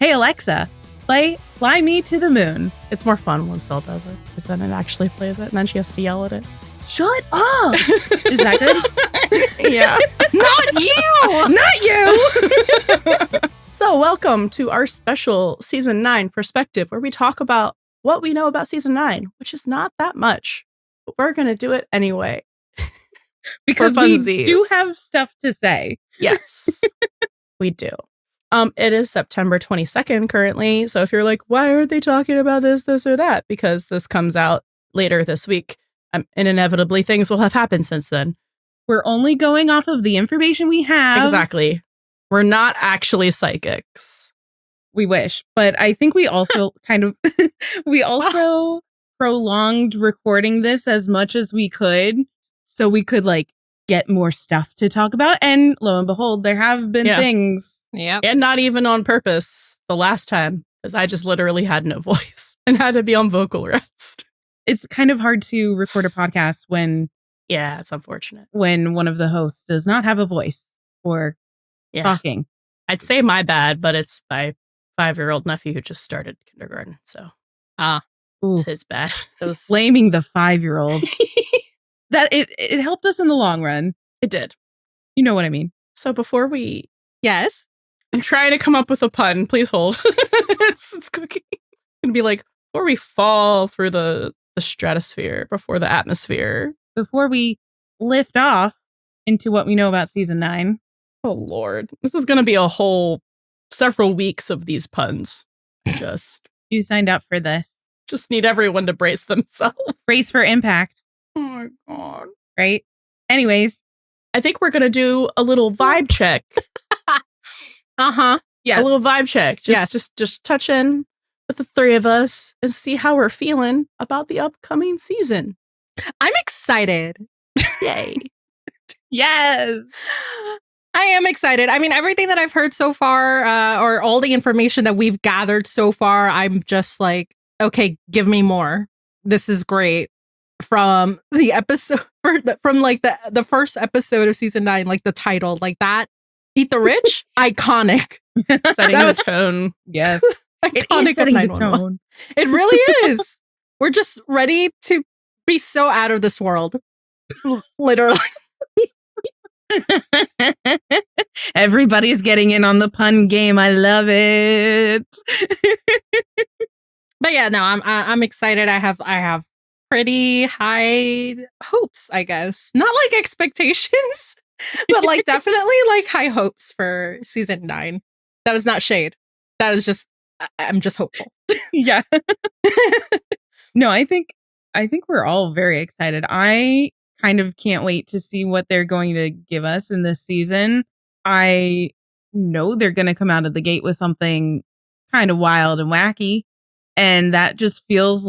hey, Alexa, play Fly Me to the Moon. It's more fun when Stell does it, because then it actually plays it, and then she has to yell at it. Shut up! Is that good? Yeah. Not you! Not you! So welcome to our special Season 9 perspective, where we talk about what we know about Season 9, which is not that much, but we're going to do it anyway. Because we do have stuff to say. Yes, we do. It is September 22nd currently, so if you're like, why aren't they talking about this, or that? Because this comes out later this week, and inevitably things will have happened since then. We're only going off of the information we have. Exactly. We're not actually psychics. We wish, but I think we also prolonged recording this as much as we could, so we could get more stuff to talk about. And lo and behold, there have been things. Yeah. And not even on purpose the last time, because I just literally had no voice and had to be on vocal rest. It's kind of hard to record a podcast when... Yeah, it's unfortunate. When one of the hosts does not have a voice or talking. I'd say my bad, but it's my 5-year-old nephew who just started kindergarten. So it's his bad. So blaming the 5-year-old. That it helped us in the long run. It did. You know what I mean. So before we... Yes? I'm trying to come up with a pun. Please hold. It's cooking. It's going to be like, before we fall through the stratosphere, before the atmosphere. Before we lift off into what we know about Season 9. Oh, Lord. This is going to be a whole several weeks of these puns. You signed up for this. Just need everyone to brace themselves. Brace for impact. Oh, my God. Right? Anyways. I think we're going to do a little vibe check. Yeah. A little vibe check. Just touch in with the three of us and see how we're feeling about the upcoming season. I'm excited. Yay. Yes. I am excited. I mean, everything that I've heard so far, or all the information that we've gathered so far, I'm just like, okay, give me more. This is great. From the episode, from the first episode of Season 9, the title, that, Eat the Rich, iconic. Setting the tone. Yes. It is setting the tone. It really is. We're just ready to be so out of this world. Literally. Everybody's getting in on the pun game. I love it. But yeah, no, I'm excited. I have pretty high hopes, I guess. Not expectations, but definitely high hopes for Season 9. That was not shade. That was just, I'm just hopeful. Yeah. No, I think we're all very excited. I kind of can't wait to see what they're going to give us in this season. I know they're going to come out of the gate with something kind of wild and wacky. And that just feels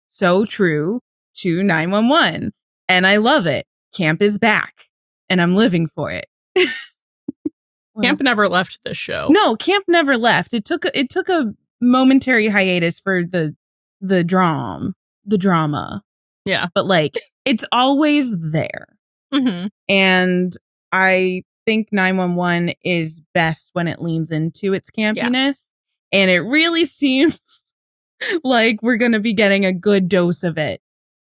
so true to 911. And I love it. Camp is back. And I'm living for it. Camp never left this show. No, Camp never left. It took a momentary hiatus for the drama. Yeah. But it's always there. Mm-hmm. And I think 911 is best when it leans into its campiness. Yeah. And it really seems like we're going to be getting a good dose of it.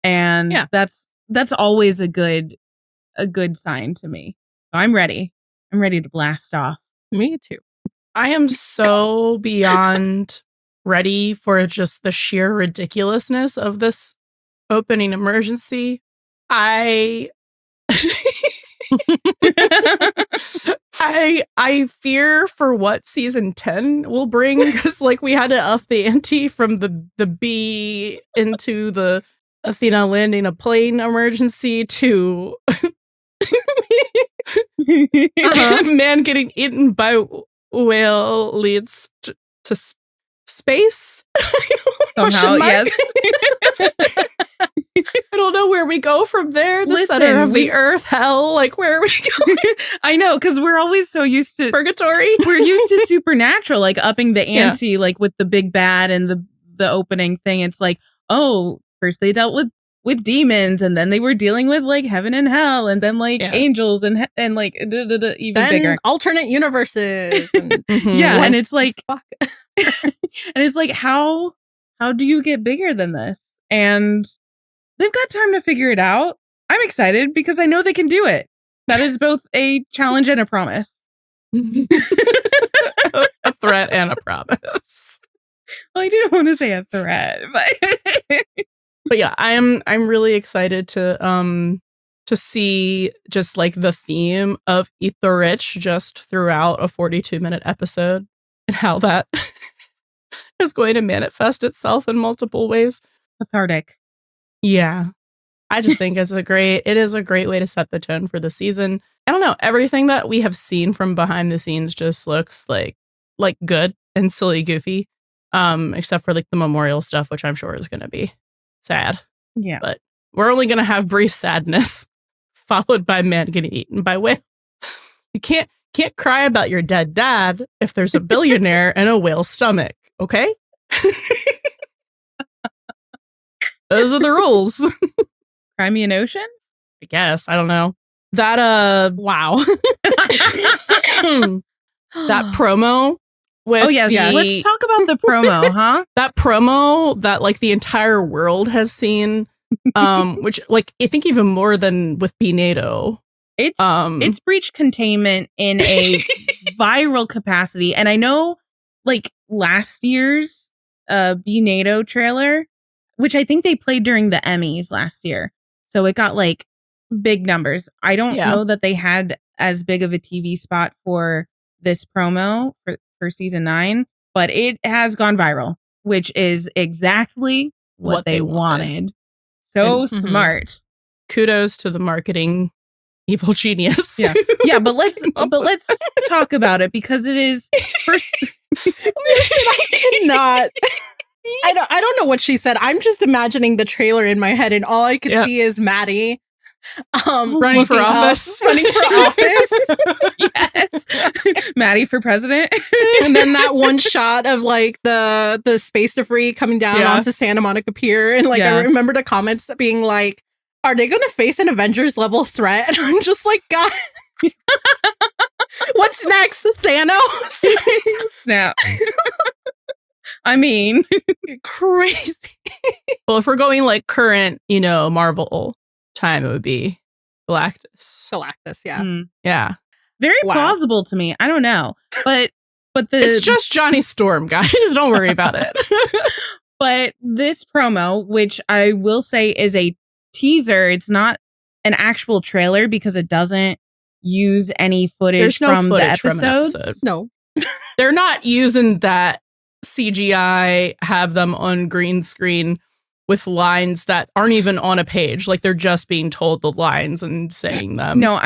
And that's always a good sign to me. So I'm ready. I'm ready to blast off. Me too. I am so beyond ready for just the sheer ridiculousness of this opening emergency. I fear for what Season 10 will bring, because we had to up the ante from the bee into the Athena landing a plane emergency to man getting eaten by whale leads to space. Somehow, yes. I don't know where we go from there. The center of the earth, hell. Where are we going? I know, because we're always so used to purgatory. We're used to supernatural, upping the ante, with the big bad and the opening thing. It's first they dealt with with demons, and then they were dealing with like heaven and hell, and then like angels and like even then bigger alternate universes. And and it's like, and it's like, how do you get bigger than this? And they've got time to figure it out. I'm excited because I know they can do it. That is both a challenge and a promise. A threat and a promise. Well, I didn't want to say a threat, but yeah, I'm really excited to see just like the theme of Eat the Rich just throughout a 42-minute episode and how that is going to manifest itself in multiple ways. Cathartic. Yeah. I just think it is a great way to set the tone for the season. I don't know, everything that we have seen from behind the scenes just looks like good and silly goofy. Except for like the memorial stuff, which I'm sure is going to be sad. Yeah. But we're only going to have brief sadness followed by man getting eaten by whale. You can't cry about your dead dad if there's a billionaire and a whale's stomach, okay? Those are the rules. Cry me an ocean? I guess. I don't know. That wow. That promo with let's talk about the promo, huh? That promo that like the entire world has seen, which like I think even more than with B-NATO. It's breached containment in a viral capacity. And I know like last year's B-NATO trailer, which I think they played during the Emmys last year. So it got like big numbers. I don't know that they had as big of a TV spot for this promo for season 9, but it has gone viral, which is exactly what they wanted. So smart. Kudos to the marketing evil genius. Yeah, but let's talk about it because it is first. I cannot. I don't know what she said. I'm just imagining the trailer in my head, and all I could see is Maddie running for office. Yes. Maddie for president. And then that one shot of like the space debris coming down onto Santa Monica Pier. And like I remember the comments being like, are they going to face an Avengers level threat? And I'm just like, God, what's next? Thanos? Snap. I mean, crazy. Well, if we're going like current, Marvel time, it would be Galactus. Yeah. Yeah. Very plausible to me. I don't know. But it's just Johnny Storm, guys. Don't worry about it. But this promo, which I will say is a teaser, it's not an actual trailer because it doesn't use any footage from the episodes. No. They're not using that CGI, have them on green screen with lines that aren't even on a page. Like they're just being told the lines and saying them. No,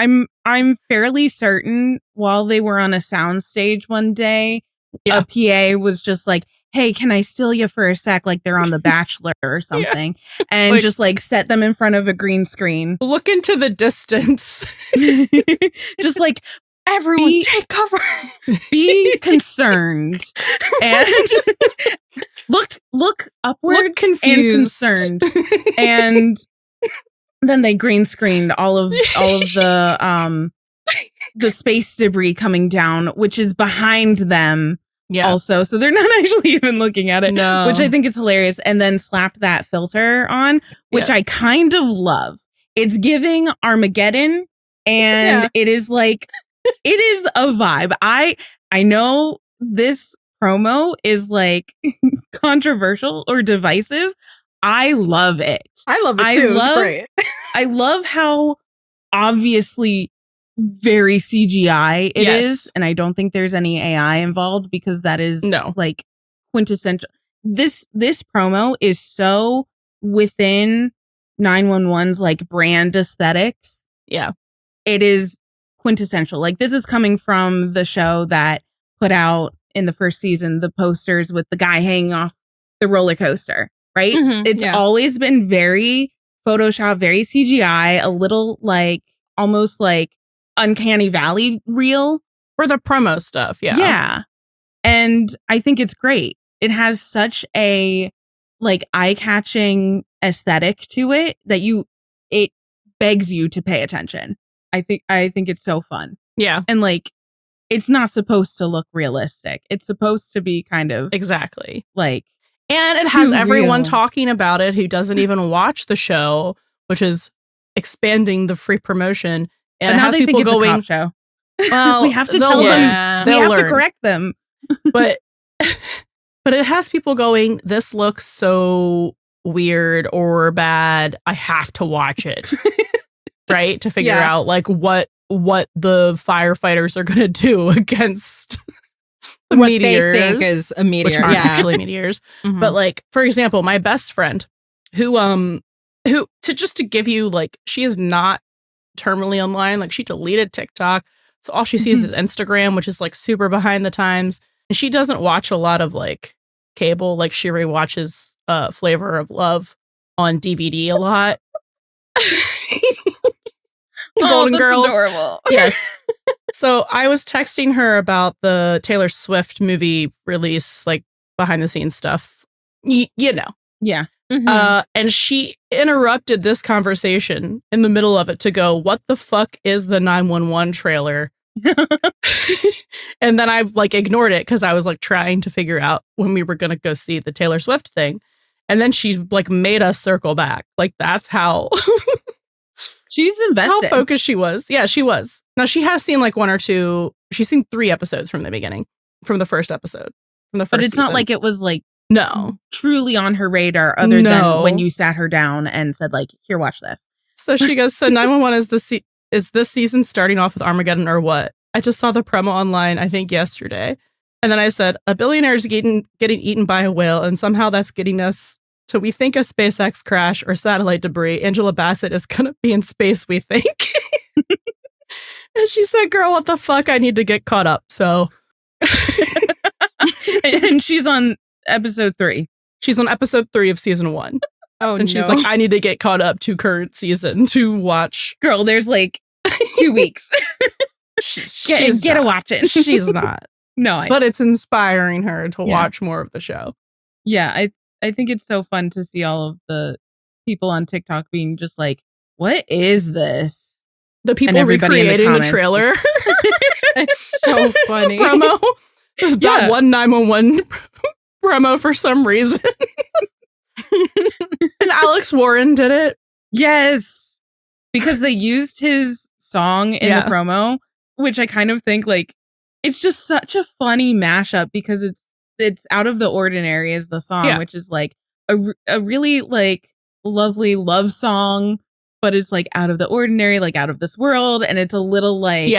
I'm fairly certain while they were on a soundstage one day, a PA was just like, hey, can I steal you for a sec? Like they're on The Bachelor or something. And like, just like set them in front of a green screen. Look into the distance. Just like, everyone take cover. Be concerned. And look upward, look confused and concerned. And then they green screened all of the space debris coming down, which is behind them. Yeah. Also, so they're not actually even looking at it, which I think is hilarious. And then slapped that filter on, which I kind of love. It's giving Armageddon, and it is like it is a vibe. I know this promo is like controversial or divisive. I love it. I love it too. It's great. I love how obviously very CGI it is, and I don't think there's any AI involved because that is like quintessential. This promo is so within 911's like brand aesthetics. Yeah, it is quintessential. Like this is coming from the show that put out in the first season the posters with the guy hanging off the roller coaster, right? It's always been very Photoshop, very CGI, a little like almost like Uncanny Valley real for the promo stuff. Yeah. And I think it's great. It has such a like eye-catching aesthetic to it that it begs you to pay attention. I think it's so fun. Yeah. And like, it's not supposed to look realistic. It's supposed to be kind of exactly like, and it has everyone real. talking about it who doesn't even watch the show, which is expanding the free promotion. And but it now has they people think it's going, a cop show. well, we have to they'll tell learn. them. We They'll have to learn. correct them. But it has people going, this looks so weird or bad. I have to watch it. Right? To figure out like what the firefighters are going to do against the what meteors. they think is a meteor. Which aren't actually meteors. Mhm. But like, for example, my best friend who to give you like, she is not terminally online. Like she deleted TikTok. So all she sees is Instagram, which is like super behind the times. And she doesn't watch a lot of like cable. Like she rewatches Flavor of Love on DVD a lot. Golden Girls. Adorable. Yes. So I was texting her about the Taylor Swift movie release, like behind the scenes stuff. You know. Yeah. And she interrupted this conversation in the middle of it to go, what the fuck is the 911 trailer? And then I like ignored it because I was like trying to figure out when we were going to go see the Taylor Swift thing. And then she like made us circle back. Like that's how she's invested. How focused she was. Yeah, she was. Now she has seen like one or two. She's seen 3 episodes from the beginning, from the first episode, from the first. But it's season. not like it was like no truly on her radar, other than when you sat her down and said like, "Here, watch this." So she goes, "So 911 is this season starting off with Armageddon or what? I just saw the promo online, I think yesterday." And then I said, "A billionaire is getting eaten by a whale, and somehow that's getting us to we think a SpaceX crash or satellite debris. Angela Bassett is gonna be in space, we think." And she said, "Girl, what the fuck? I need to get caught up." So, and she's on episode 3. She's on episode 3 of season 1. Oh, and she's like, "I need to get caught up to current season to watch." Girl, there's like 2 weeks. Get a watch it. She's not. No, but it's inspiring her to watch more of the show. Yeah, I think it's so fun to see all of the people on TikTok being just like, "What is this?" The people recreating the trailer. It's so funny. Promo. That one 911 promo for some reason. And Alex Warren did it. Yes. Because they used his song in the promo, which I kind of think like it's just such a funny mashup because it's out of the ordinary as the song, which is like a really like lovely love song, but it's like out of the ordinary, like out of this world. And it's a little like,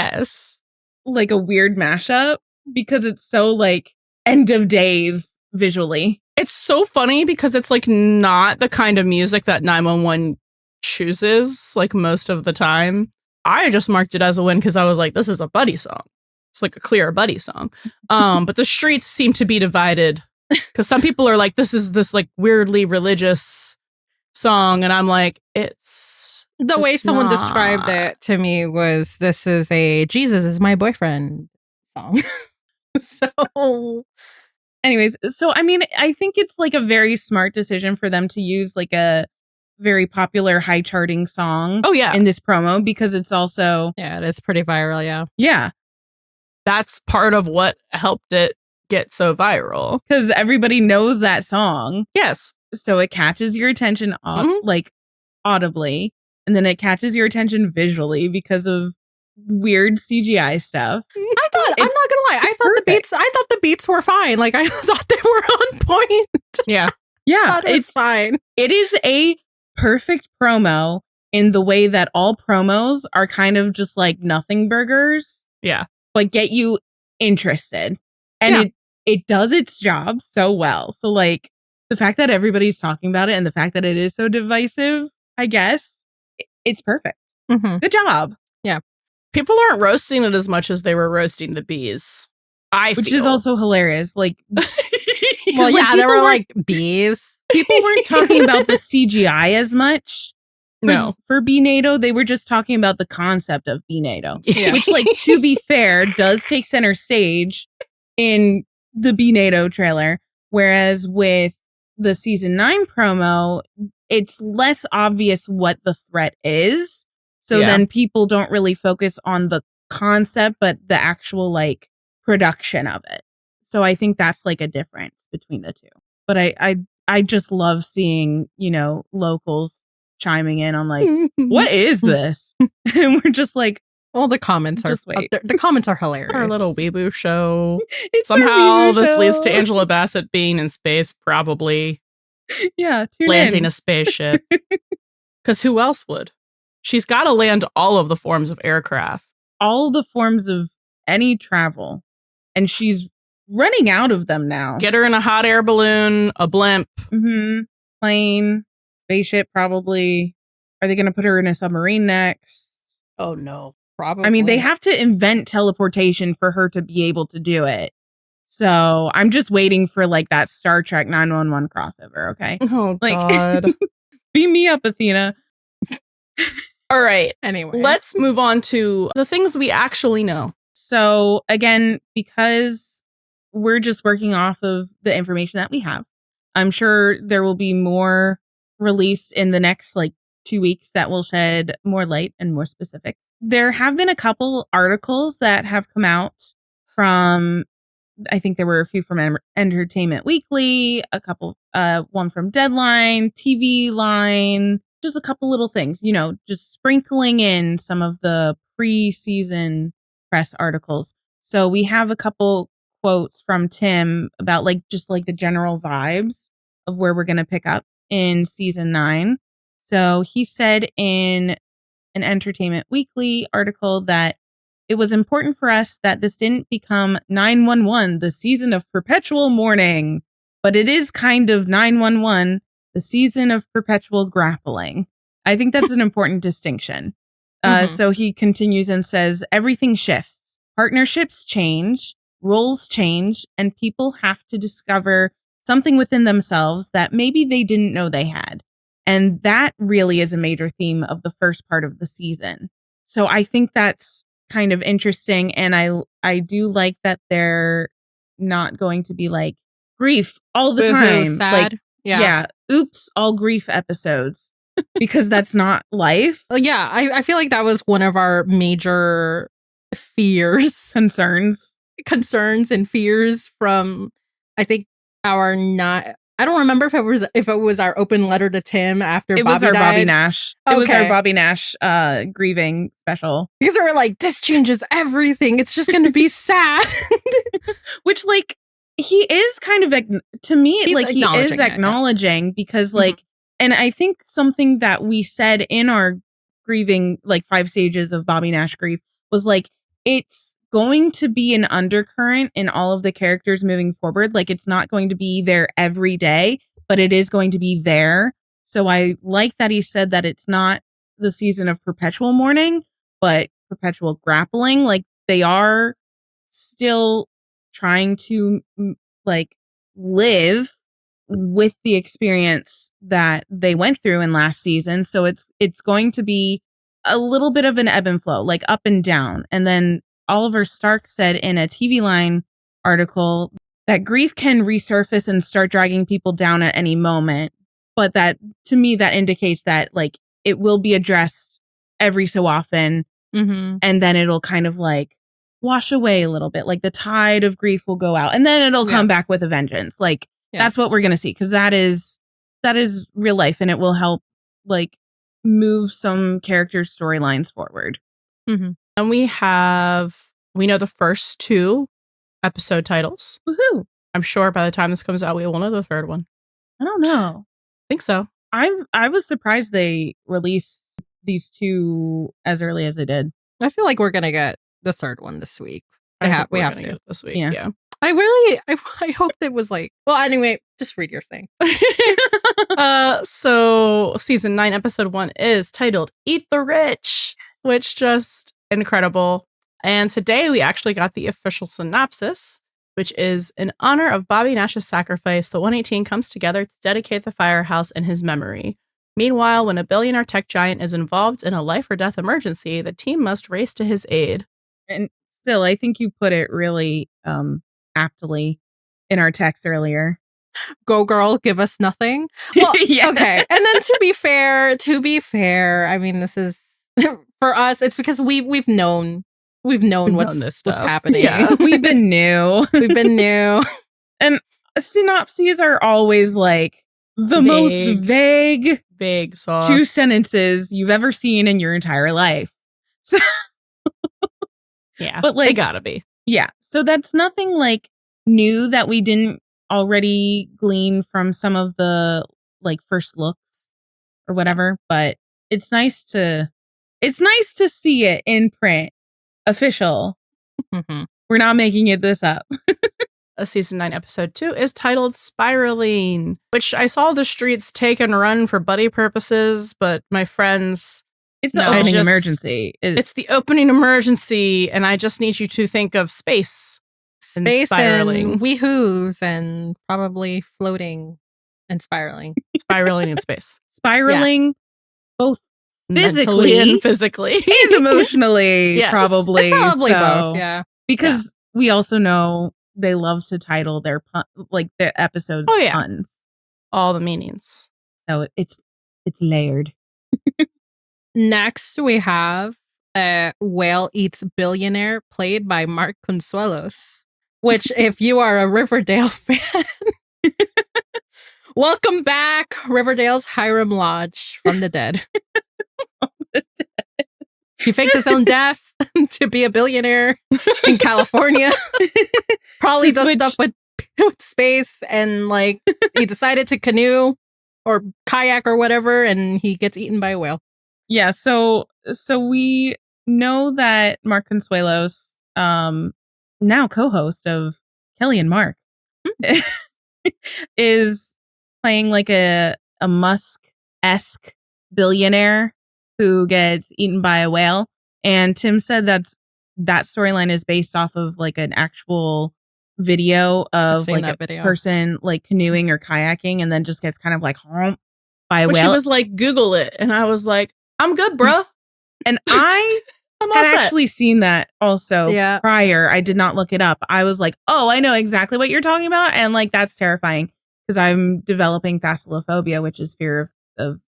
like a weird mashup because it's so like end of days visually. It's so funny because it's like not the kind of music that 911 chooses like most of the time. I just marked it as a win because I was like, this is a Buddy song. It's like a clear Buddy song. But the streets seem to be divided because some people are like, this is this like weirdly religious song. And I'm like, it's the way someone described it to me was, this is a Jesus is my boyfriend song. So anyways, so I mean, I think it's like a very smart decision for them to use like a very popular high charting song in this promo because it's also it is pretty viral. Yeah, that's part of what helped it get so viral because everybody knows that song. Yes, so it catches your attention like audibly, and then it catches your attention visually because of weird CGI stuff. I thought, I'm not gonna lie, I thought the beats were fine. Like I thought they were on point. Yeah. It's fine. It is a perfect promo in the way that all promos are kind of just like nothing burgers. Yeah. But get you interested. And it does its job so well. So like the fact that everybody's talking about it and the fact that it is so divisive, I guess, it's perfect. Mm-hmm. Good job. Yeah. People aren't roasting it as much as they were roasting the bees. Which is also hilarious. Like, well, yeah, there were like bees. People weren't talking about the CGI as much. For B-NATO, they were just talking about the concept of B-NATO. Yeah. Which, like, to be fair, does take center stage in the B-NATO trailer. Whereas with the season 9 promo, it's less obvious what the threat is. So Yeah. then people don't really focus on the concept, but the actual like production of it. So I think that's like a difference between the two. But I just love seeing, you know, locals chiming in on like, what is this? And we're just like, Well, the comments are Just wait. the comments are hilarious. Our little weeboo show. it's our Somehow Weeaboo this leads to show. Angela Bassett being in space, probably Yeah, tune landing in. a spaceship. Because who else would? She's got to land all of the forms of aircraft. All the forms of any travel. And she's running out of them now. Get her in a hot air balloon, a blimp. Plane, spaceship, probably. Are they going to put her in a submarine next? Oh no, probably. I mean, they have to invent teleportation for her to be able to do it. So I'm just waiting for like that Star Trek 911 crossover, okay? Oh, Like, God. beam me up, Athena. All right. Anyway, Let's move on to the things we actually know. So again, because we're just working off of the information that we have, I'm sure there will be more released in the next like 2 weeks that will shed more light and more specifics. There have been a couple articles that have come out from, I think there were a few from Entertainment Weekly, a couple, one from Deadline, TV Line, just a couple little things, you know, just sprinkling in some of the pre-season press articles. So we have a couple quotes from Tim about like just like the general vibes of where we're going to pick up in season 9. So he said in an Entertainment Weekly article that it was important for us that this didn't become 911, the season of perpetual mourning, but it is kind of 911, the season of perpetual grappling. I think that's an important distinction. So he continues and says, everything shifts. Partnerships change, roles change, and people have to discover something within themselves that maybe they didn't know they had. And that really is a major theme of the first part of the season. So I think that's kind of interesting. And I do like that they're not going to be like grief all the Boo-hoo, time. sad. Like, yeah. Oops, all grief episodes. Because that's not life. Well, yeah, I feel like that was one of our major fears, concerns and fears from, I think, our not. I don't remember if it was our open letter to Tim after it Bobby was our died. Bobby Nash. It was our Bobby Nash grieving special. Because they were like, this changes everything. It's just going to be sad. Which, like, he is kind of, to me, He's like, he is acknowledging because, like, and I think something that we said in our grieving, like 5 stages of Bobby Nash grief was like, it's going to be an undercurrent in all of the characters moving forward. Like, it's not going to be there every day, but it is going to be there. So I like that he said that it's not the season of perpetual mourning, but perpetual grappling. Like, they are still trying to like live with the experience that they went through in last season. So it's going to be a little bit of an ebb and flow, like up and down. And then Oliver Stark said in a TV Line article that grief can resurface and start dragging people down at any moment. But that, to me, that indicates that like it will be addressed every so often. And then it'll kind of like wash away a little bit. Like the tide of grief will go out and then it'll come back with a vengeance. Like that's what we're going to see. Cause that is real life and it will help like move some characters' storylines forward. And we know the first 2 episode titles. Woohoo. I'm sure by the time this comes out, we will know the third one. I don't know. I think so. I was surprised they released these 2 as early as they did. I feel like we're going to get the third one this week. We have to get it this week. Yeah. I hoped it was like, well, anyway, just read your thing. So season 9, episode 1 is titled Eat the Rich, which just incredible. And today we actually got the official synopsis, which is in honor of Bobby Nash's sacrifice, the 118 comes together to dedicate the firehouse in his memory. Meanwhile, when a billionaire tech giant is involved in a life or death emergency, the team must race to his aid. And still, I think you put it really aptly in our text earlier. Go girl, give us nothing. Well, Yeah. okay. And then to be fair, I mean, this is for us, it's because we've known what's this stuff. happening. Yeah. We've been new. We've been new. And synopses are always like the most vague sauce. 2 sentences you've ever seen in your entire life. So yeah, but like they gotta be. Yeah. So that's nothing like new that we didn't already glean from some of the like first looks or whatever, but it's nice to see it in print, official. Mm-hmm. We're not making it this up. A season 9 episode 2 is titled Spiraling, which I saw the streets take and run for Buddie purposes, but my friends, it's the opening emergency. It's the opening emergency, and I just need you to think of space and spiraling. And wee-hoos and probably floating and spiraling. Spiraling in space. Spiraling both physically and emotionally. Yes. Probably. It's probably both, yeah. Because we also know they love to title their their episodes puns. All the meanings. So it's layered. Next, we have Whale Eats Billionaire, played by Mark Consuelos, which, if you are a Riverdale fan, welcome back, Riverdale's Hiram Lodge from the dead. He faked his own death to be a billionaire in California. Probably does stuff with space, and like he decided to canoe or kayak or whatever, and he gets eaten by a whale. Yeah, so we know that Mark Consuelos, now co-host of Kelly and Mark, is playing like a Musk-esque billionaire who gets eaten by a whale. And Tim said that storyline is based off of like an actual video of like a person like canoeing or kayaking and then just gets kind of like by a whale. She was like, Google it. And I was like, I'm good, bro. And I had actually seen that also prior. I did not look it up. I was like, oh, I know exactly what you're talking about. And like, that's terrifying because I'm developing thalassophobia, which is fear of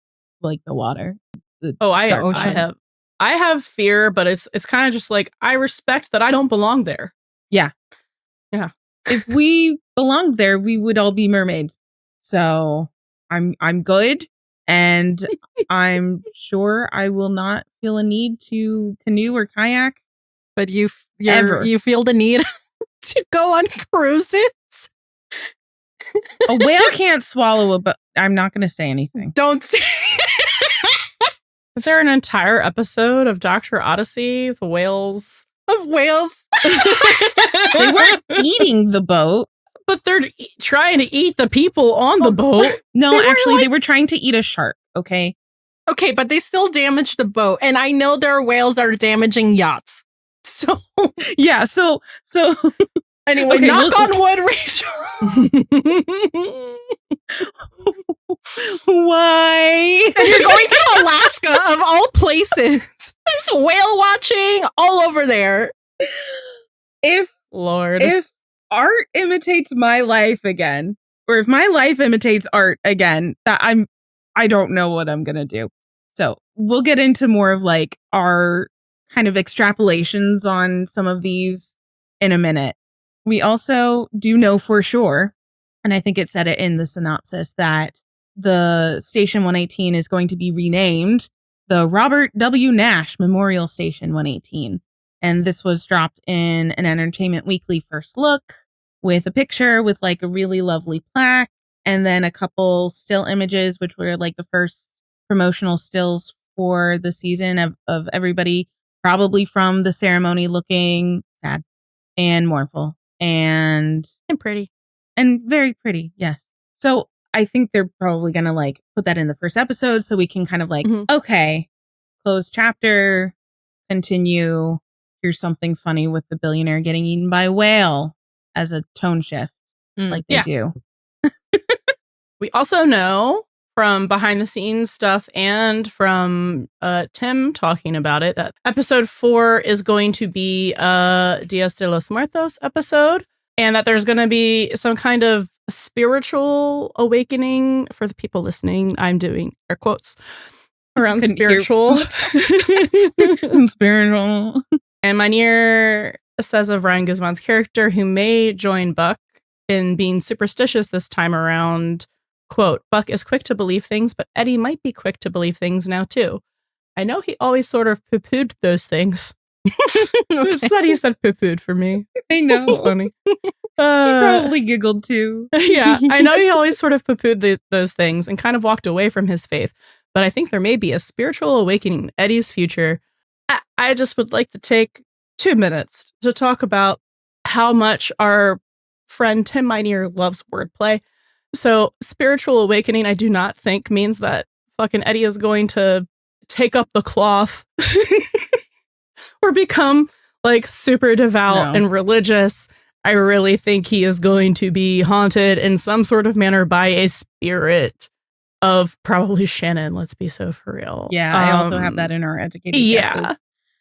like the water. The ocean. I have fear, but it's kind of just like, I respect that I don't belong there. Yeah. Yeah. If we belonged there, we would all be mermaids. So I'm good. And I'm sure I will not feel a need to canoe or kayak. But you feel the need to go on cruises? A whale can't swallow but I'm not going to say anything. Don't say. Is there an entire episode of Dr. Odyssey of whales? Of whales? They weren't eating the boat. But they're trying to eat the people on the boat. No, actually, they were trying to eat a shark, okay? Okay, but they still damaged the boat. And I know there are whales that are damaging yachts. So, yeah, so... Anyway, okay, knock on wood, Rachel. Why? And you're going to Alaska, of all places. There's whale watching all over there. If art imitates my life again, or if my life imitates art again, I don't know what I'm gonna do. So we'll get into more of like our kind of extrapolations on some of these in a minute. We also do know for sure, and I think it said it in the synopsis, that the Station 118 is going to be renamed the Robert W. Nash Memorial Station 118. And this was dropped in an Entertainment Weekly first look with a picture with like a really lovely plaque and then a couple still images, which were like the first promotional stills for the season of everybody, probably from the ceremony, looking sad and mournful and pretty and very pretty. Yes. So I think they're probably going to like put that in the first episode so we can kind of like, okay, close chapter, continue. Here's something funny with the billionaire getting eaten by a whale as a tone shift like they do. We also know from behind the scenes stuff and from Tim talking about it that episode 4 is going to be Dia de Muertos episode, and that there's going to be some kind of spiritual awakening. For the people listening, I'm doing air quotes around Couldn't hear spiritual. Spiritual. And Mynheer says of Ryan Guzman's character, who may join Buck in being superstitious this time around, quote, Buck is quick to believe things, but Eddie might be quick to believe things now too. I know he always sort of poo-pooed those things. It's that he said poo-pooed for me. I know. So funny. He probably giggled too. Yeah, I know he always sort of poo-pooed those things and kind of walked away from his faith, but I think there may be a spiritual awakening in Eddie's future. I just would like to take 2 minutes to talk about how much our friend Tim Mynheer loves wordplay. So spiritual awakening, I do not think means that fucking Eddie is going to take up the cloth or become like super devout and religious. I really think he is going to be haunted in some sort of manner by a spirit of probably Shannon. Let's be so for real. Yeah, I also have that in our educated guesses.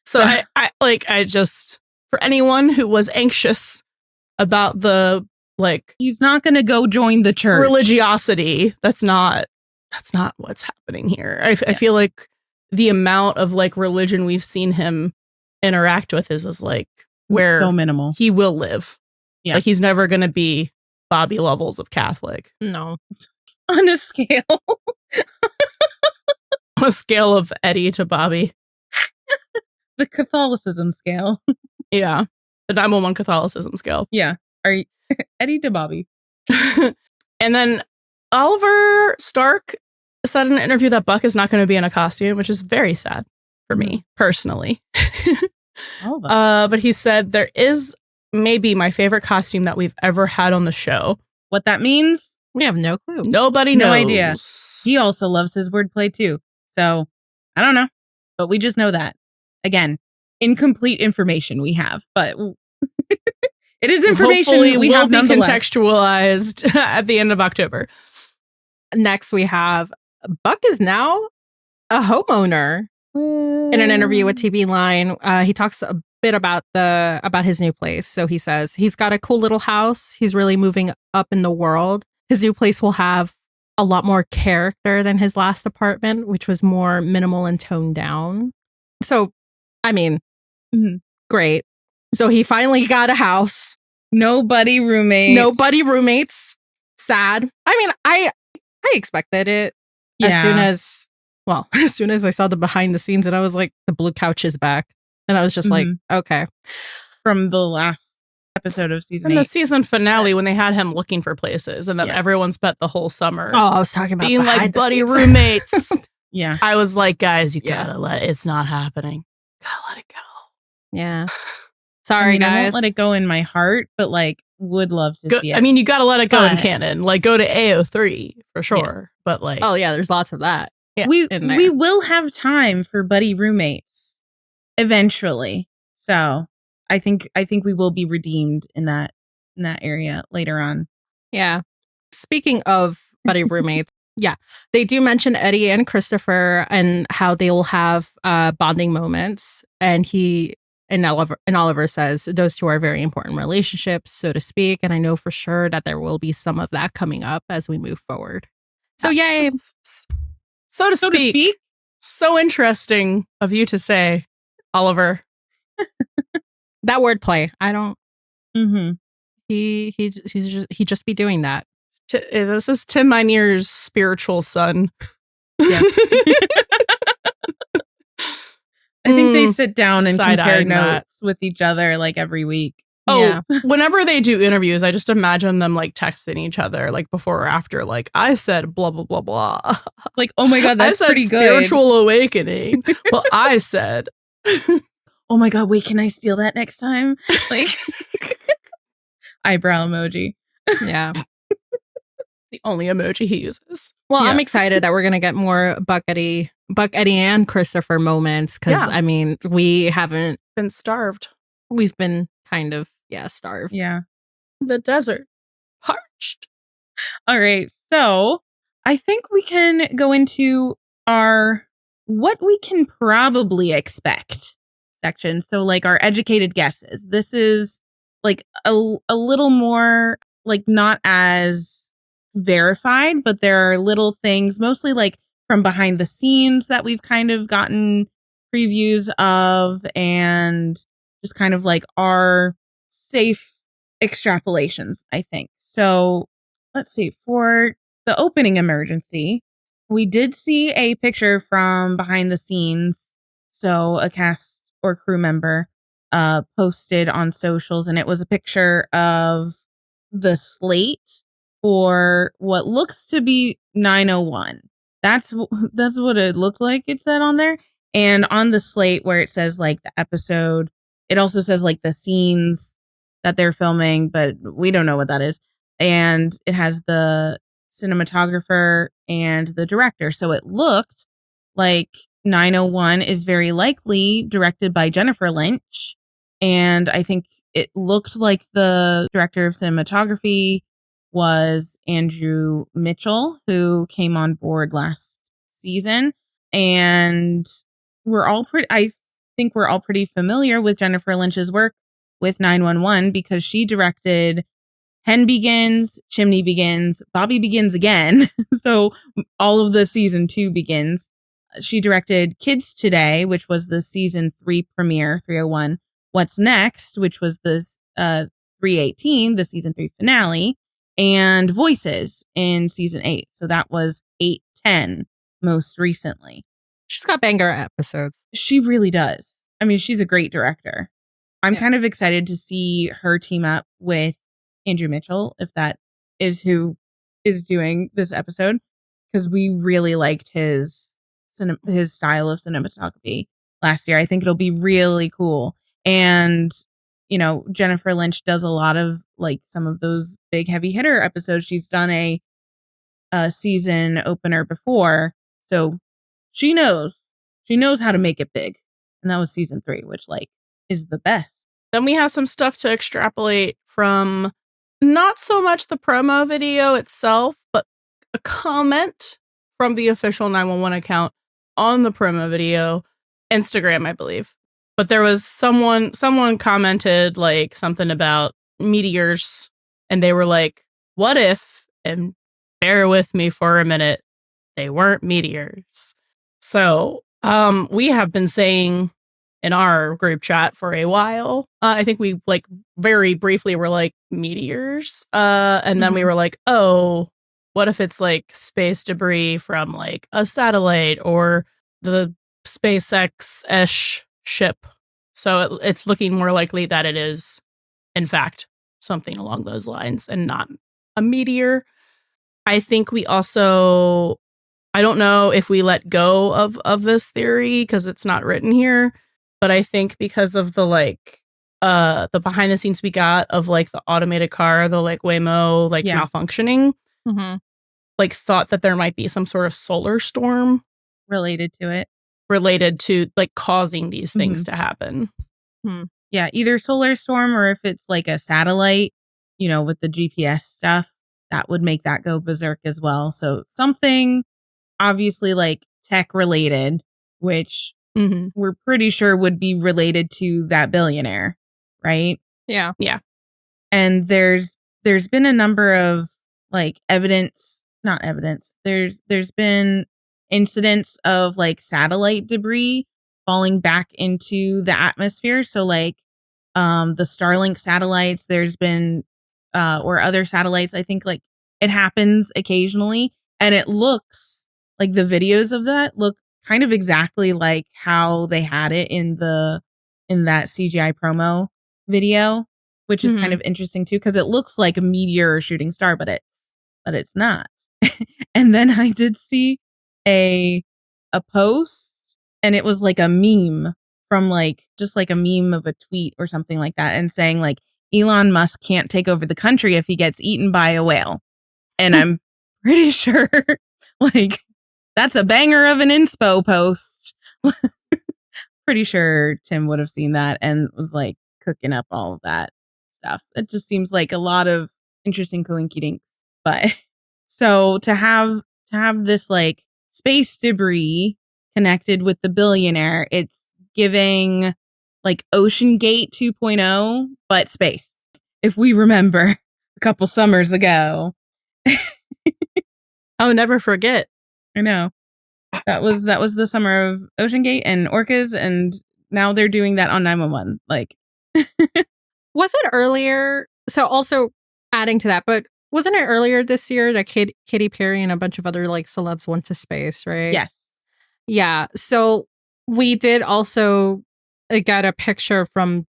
So I just, for anyone who was anxious about the like, he's not going to go join the church. Religiosity. That's not what's happening here. I feel like the amount of like religion we've seen him interact with is like where so minimal. He will live. Yeah. Like he's never going to be Bobby levels of Catholic. No. On a scale. On a scale of Eddie to Bobby. The Catholicism scale. Yeah. The 911 Catholicism scale. Yeah. Are you Eddie to Bobby? And then Oliver Stark said in an interview that Buck is not going to be in a costume, which is very sad for me personally. But he said there is maybe my favorite costume that we've ever had on the show. What that means? We have no clue. Nobody knows. No idea. He also loves his wordplay too. So I don't know, but we just know that. Again, incomplete information we have, but it is information hopefully we have be nonetheless. Contextualized at the end of October. Next, we have Buck is now a homeowner. In an interview with TV Line, he talks a bit about his new place. So he says he's got a cool little house. He's really moving up in the world. His new place will have a lot more character than his last apartment, which was more minimal and toned down. So, I mean, great. So he finally got a house. Nobody roommates. Sad. I mean, I expected it as soon as I saw the behind the scenes, and I was like, the blue couch is back. And I was just like, okay. From the last episode of season 8. The season finale when they had him looking for places and then everyone spent the whole summer. Oh, I was talking about being like buddy roommates. Yeah. I was like, guys, you gotta it's not happening. Gotta let it go. Yeah. Sorry, guys. I won't let it go in my heart, but like would love to see it. I mean, you gotta let it go in canon. Like go to AO3 for sure. Yeah. But like, oh yeah, there's lots of that. Yeah, we will have time for buddy roommates eventually. So I think we will be redeemed in that area later on. Yeah. Speaking of buddy roommates, yeah, they do mention Eddie and Christopher and how they will have bonding moments. And Oliver says those two are very important relationships, so to speak. And I know for sure that there will be some of that coming up as we move forward. So yay. So to speak. So interesting of you to say, Oliver. That wordplay. I don't. Mm-hmm. He just be doing that. This is Tim Mynheer's spiritual son. Yeah. I think they sit down and compare notes with each other like every week. Oh, yeah. Whenever they do interviews, I just imagine them like texting each other like before or after. Like I said, blah blah blah blah. Like, oh my god, that's pretty good. Spiritual awakening. Well, I said, oh my god, wait, can I steal that next time? Like eyebrow emoji. Yeah. The only emoji he uses. Well, yeah. I'm excited that we're gonna get more Buck, Eddie, and Christopher moments because I mean we haven't been starved. We've been kind of starved. Yeah. The desert. Parched. All right. So I think we can go into our what we can probably expect section. So like our educated guesses. This is like a little more like not as verified, but there are little things, mostly like from behind the scenes that we've kind of gotten previews of, and just kind of like our safe extrapolations, I think. So let's see, for the opening emergency, we did see a picture from behind the scenes. So a cast or crew member posted on socials, and it was a picture of the slate for what looks to be 901. That's what it looked like, it said on there. And on the slate where it says like the episode, it also says like the scenes that they're filming, but we don't know what that is. And it has the cinematographer and the director. So it looked like 901 is very likely directed by Jennifer Lynch. And I think it looked like the director of cinematography was Andrew Mitchell, who came on board last season. And I think we're all pretty familiar with Jennifer Lynch's work with 911 because she directed Hen Begins, Chimney Begins, Bobby Begins Again. So all of the season 2 begins. She directed Kids Today, which was the season 3 premiere, 301. What's Next, which was the 318, the season 3 finale, and Voices in season 8. So that was 810 most recently. She's got banger episodes. She really does. I mean, she's a great director. I'm kind of excited to see her team up with Andrew Mitchell, if that is who is doing this episode, because we really liked his style of cinematography last year. I think it'll be really cool. And, you know, Jennifer Lynch does a lot of like some of those big heavy hitter episodes. She's done a season opener before. So she knows how to make it big. And that was season 3, which like is the best. Then we have some stuff to extrapolate from not so much the promo video itself, but a comment from the official 911 account on the promo video, Instagram, I believe. But there was someone commented like something about meteors, and they were like, what if, and bear with me for a minute, they weren't meteors. So we have been saying in our group chat for a while, I think we like very briefly were like meteors. And then we were like, oh, what if it's like space debris from like a satellite or the SpaceX-ish ship? So it's looking more likely that it is, in fact, something along those lines and not a meteor. I think we also, I don't know if we let go of this theory because it's not written here, but I think because of the like the behind the scenes we got of like the automated car, the like Waymo like malfunctioning, like thought that there might be some sort of solar storm related to like causing these things to happen. Yeah, either solar storm or if it's like a satellite, you know, with the GPS stuff, that would make that go berserk as well. So something obviously like tech related, which we're pretty sure would be related to that billionaire, right? Yeah. And there's been a number of like there's been incidents of like satellite debris falling back into the atmosphere. So like the Starlink satellites, there's been or other satellites, I think like it happens occasionally, and it looks like the videos of that look kind of exactly like how they had it in that CGI promo video, which is kind of interesting too, because it looks like a meteor or shooting star, but it's not. And then I did see a post, and it was like a meme from like just like a meme of a tweet or something like that, and saying like Elon Musk can't take over the country if he gets eaten by a whale. And I'm pretty sure like that's a banger of an inspo post. Pretty sure Tim would have seen that and was like cooking up all of that stuff. It just seems like a lot of interesting coinkydinks. But so to have this like space debris connected with the billionaire, it's giving like Ocean Gate 2.0, but space. If we remember a couple summers ago. Oh, never forget. I know. That was the summer of Ocean Gate and orcas, and now they're doing that on 911. Like, was it earlier? So also adding to that, but wasn't it earlier this year that Katy Perry and a bunch of other like celebs went to space, right? yes. Yeah. So we did also get a picture from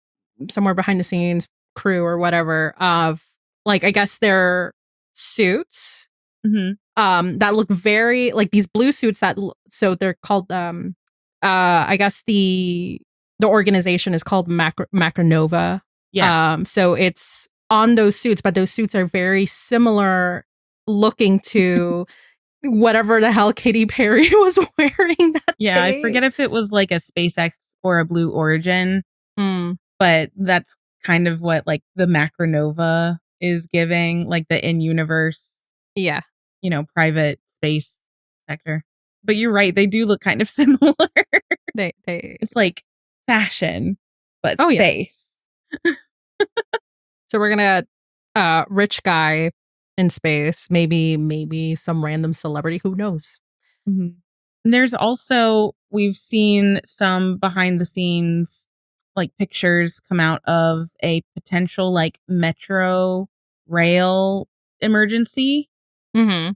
somewhere behind the scenes crew or whatever of like, I guess their suits that look very like these blue suits that so they're called I guess the organization is called Macronova. Yeah. So it's on those suits, but those suits are very similar looking to whatever the hell Katy Perry was wearing that Yeah, day. I forget if it was like a SpaceX or a Blue Origin, but that's kind of what like the Macronova is giving, like the in-universe, private space sector. But you're right, they do look kind of similar. It's like fashion, but space. Yeah. So we're gonna rich guy in space, maybe some random celebrity, who knows. And there's also, we've seen some behind the scenes like pictures come out of a potential like metro rail emergency. And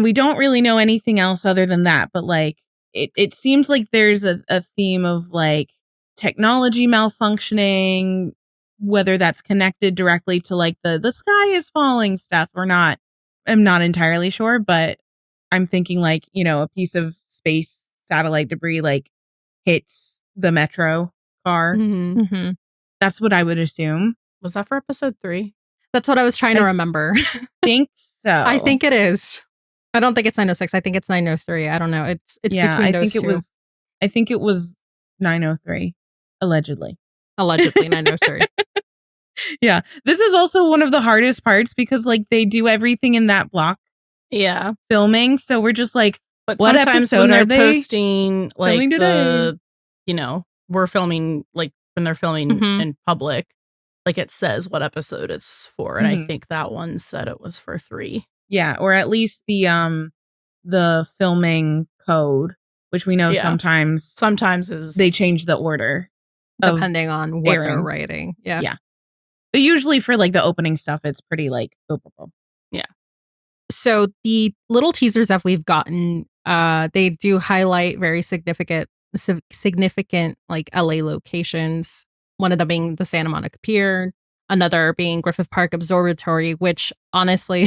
we don't really know anything else other than that, but like it seems like there's a theme of like technology malfunctioning, whether that's connected directly to like the sky is falling stuff or not. I'm not entirely sure, but I'm thinking like, a piece of space satellite debris like hits the metro car. That's what I would assume. Was that for episode 3? That's what I was trying to remember. Think so. I think it is. I don't think it's 906. I think it's 903. I don't know. It's between those two. I think it was 903, allegedly. Allegedly 903. Yeah. This is also one of the hardest parts because like they do everything in that block. Yeah. Filming. So we're just like, but what sometimes episode when they're are they posting like filming today? We're filming like when they're filming in public, like it says what episode it's for. And I think that one said it was for 3. Yeah. Or at least the filming code, which we know sometimes is they change the order depending on what they're writing. Yeah. Yeah. But usually for like the opening stuff, it's pretty like Yeah. So the little teasers that we've gotten, they do highlight very significant like LA locations. One of them being the Santa Monica Pier, another being Griffith Park Observatory, which honestly,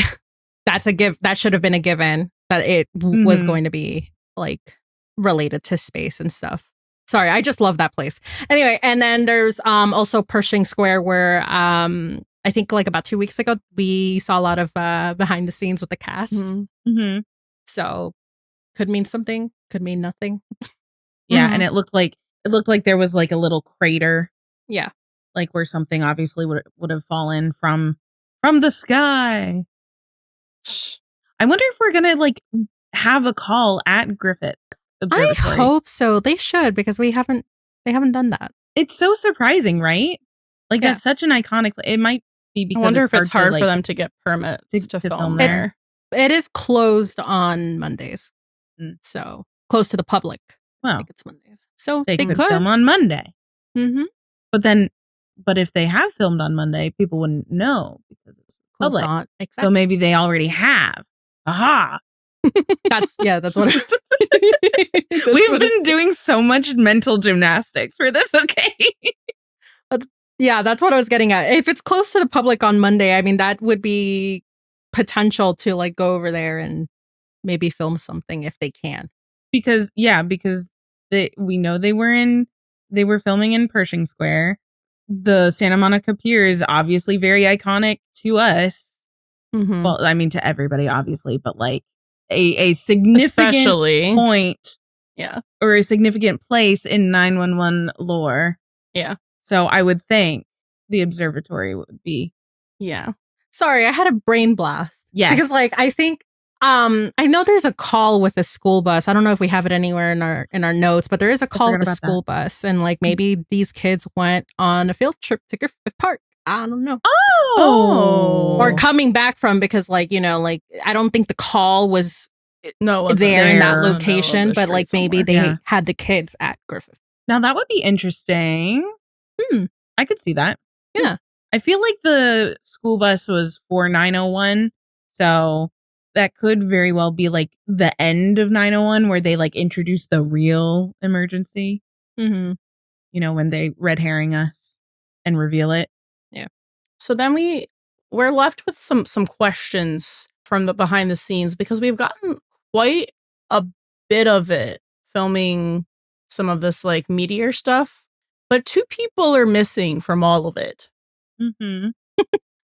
that should have been a given that it was going to be like related to space and stuff. Sorry, I just love that place. Anyway, and then there's also Pershing Square where I think like about 2 weeks ago we saw a lot of behind the scenes with the cast. So could mean something, could mean nothing. Yeah, and it looked like there was like a little crater. Yeah. Like where something obviously would have fallen from the sky. I wonder if we're gonna like have a call at Griffith Observatory. I hope so. They should, because they haven't done that. It's so surprising, right? Like that's such an iconic. It might be because I wonder if it's hard to, for them to get permits to film there. It is closed on Mondays, so closed to the public. Well, I think it's Mondays, so they could film on Monday. But if they have filmed on Monday, people wouldn't know because it's public. Exactly. So maybe they already have. Aha! That's what it is. We've been doing so much mental gymnastics for this, okay? Yeah, that's what I was getting at. If it's close to the public on Monday, I mean, that would be potential to like go over there and maybe film something if they can. Because we know they were filming in Pershing Square. The Santa Monica Pier is obviously very iconic to us. Well, I mean to everybody, obviously, but like a significant point, or a significant place in 911 lore. Yeah. So I would think the observatory would be. Yeah. Sorry, I had a brain blast. Yes. Because like I think I know there's a call with a school bus. I don't know if we have it anywhere in our notes, but there is a call with a school bus, and like maybe these kids went on a field trip to Griffith Park. I don't know. Oh. Or coming back from, because like, I don't think the call was there in that location, but like maybe they had the kids at Griffith. Now that would be interesting. I could see that. Yeah. I feel like the school bus was for 901. So that could very well be like the end of 901 where they like introduce the real emergency. Mm-hmm. When they red herring us and reveal it. Yeah. So then we're left with some questions from the behind the scenes, because we've gotten quite a bit of it filming some of this like Meteor stuff, but 2 people are missing from all of it. Mm-hmm.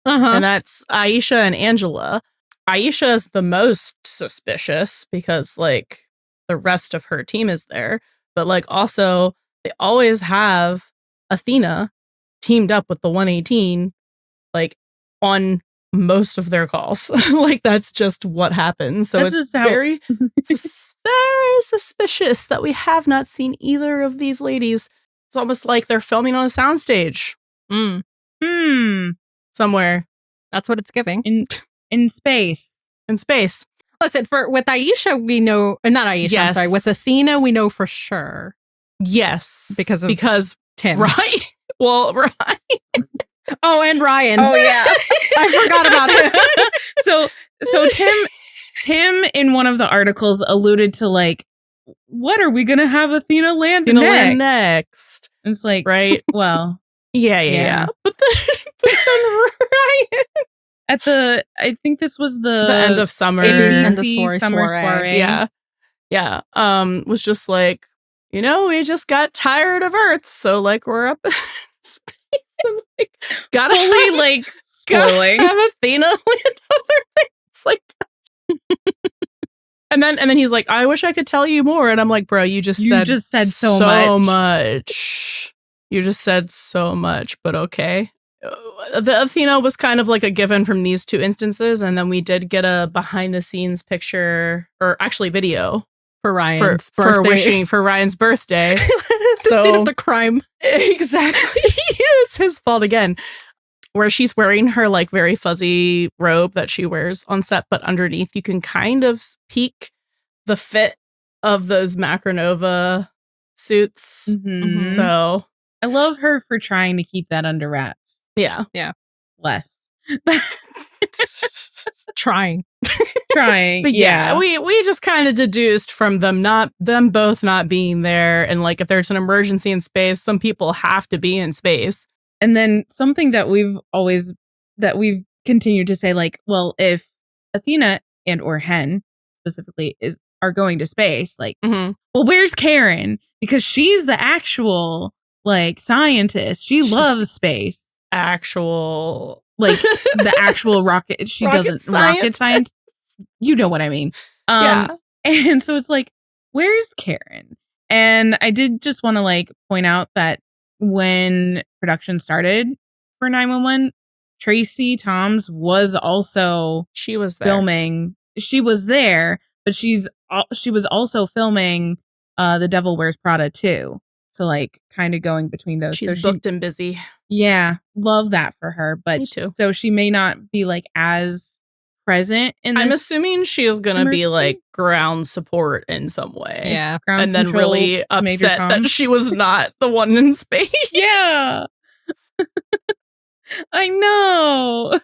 And that's Aisha and Angela. Aisha is the most suspicious because like the rest of her team is there, but like also they always have Athena teamed up with the 118 like on most of their calls. Like that's just what happens. So it's very very suspicious that we have not seen either of these ladies. It's almost like they're filming on a soundstage. Somewhere. That's what it's giving. In space. In space. Listen, with Aisha, we know, not Aisha, yes. I'm sorry, with Athena, we know for sure. Yes. Because Tim. Right. Well, Ryan. Oh, and Ryan. Oh, yeah. I forgot about him. So Tim in one of the articles alluded to like, what are we going to have Athena land next? And it's like, right. Well, yeah. But then Ryan. I think this was the end of summer. ABC the summer soiree. Yeah. Was just like, we just got tired of Earth, so like we're up in space and like gotta spoiling. Have Athena land other things. Like and then he's like, I wish I could tell you more. And I'm like, bro, you just said so much. You just said so much, but okay. The Athena was kind of like a given from these 2 instances, and then we did get a behind the scenes picture, or actually video for Ryan's birthday. For wishing for Ryan's birthday. The scene of the crime. Exactly. It's his fault again. Where she's wearing her like very fuzzy robe that she wears on set, but underneath you can kind of peek the fit of those Macronova suits. Mm-hmm. So I love her for trying to keep that under wraps. Yeah. Less. Trying. But yeah, we just kind of deduced from them both not being there, and like if there's an emergency in space, some people have to be in space. And then something that we've continued to say, like, well, if Athena and or Hen specifically are going to space, like, well, where's Karen? Because she's the actual like scientist. She loves space. Actual like the actual rocket. She doesn't rocket science. You know what I mean? And so it's like, where's Karen? And I did just want to like point out that when production started for 911, Tracy Toms was also filming. She was there, but she was also filming The Devil Wears Prada too. So like kind of going between those. She's booked and busy. Yeah, love that for her. But me too. So she may not be like as present in this. I'm assuming she is going to be like ground support in some way. Yeah. And then really upset that she was not the one in space. Yeah. I know.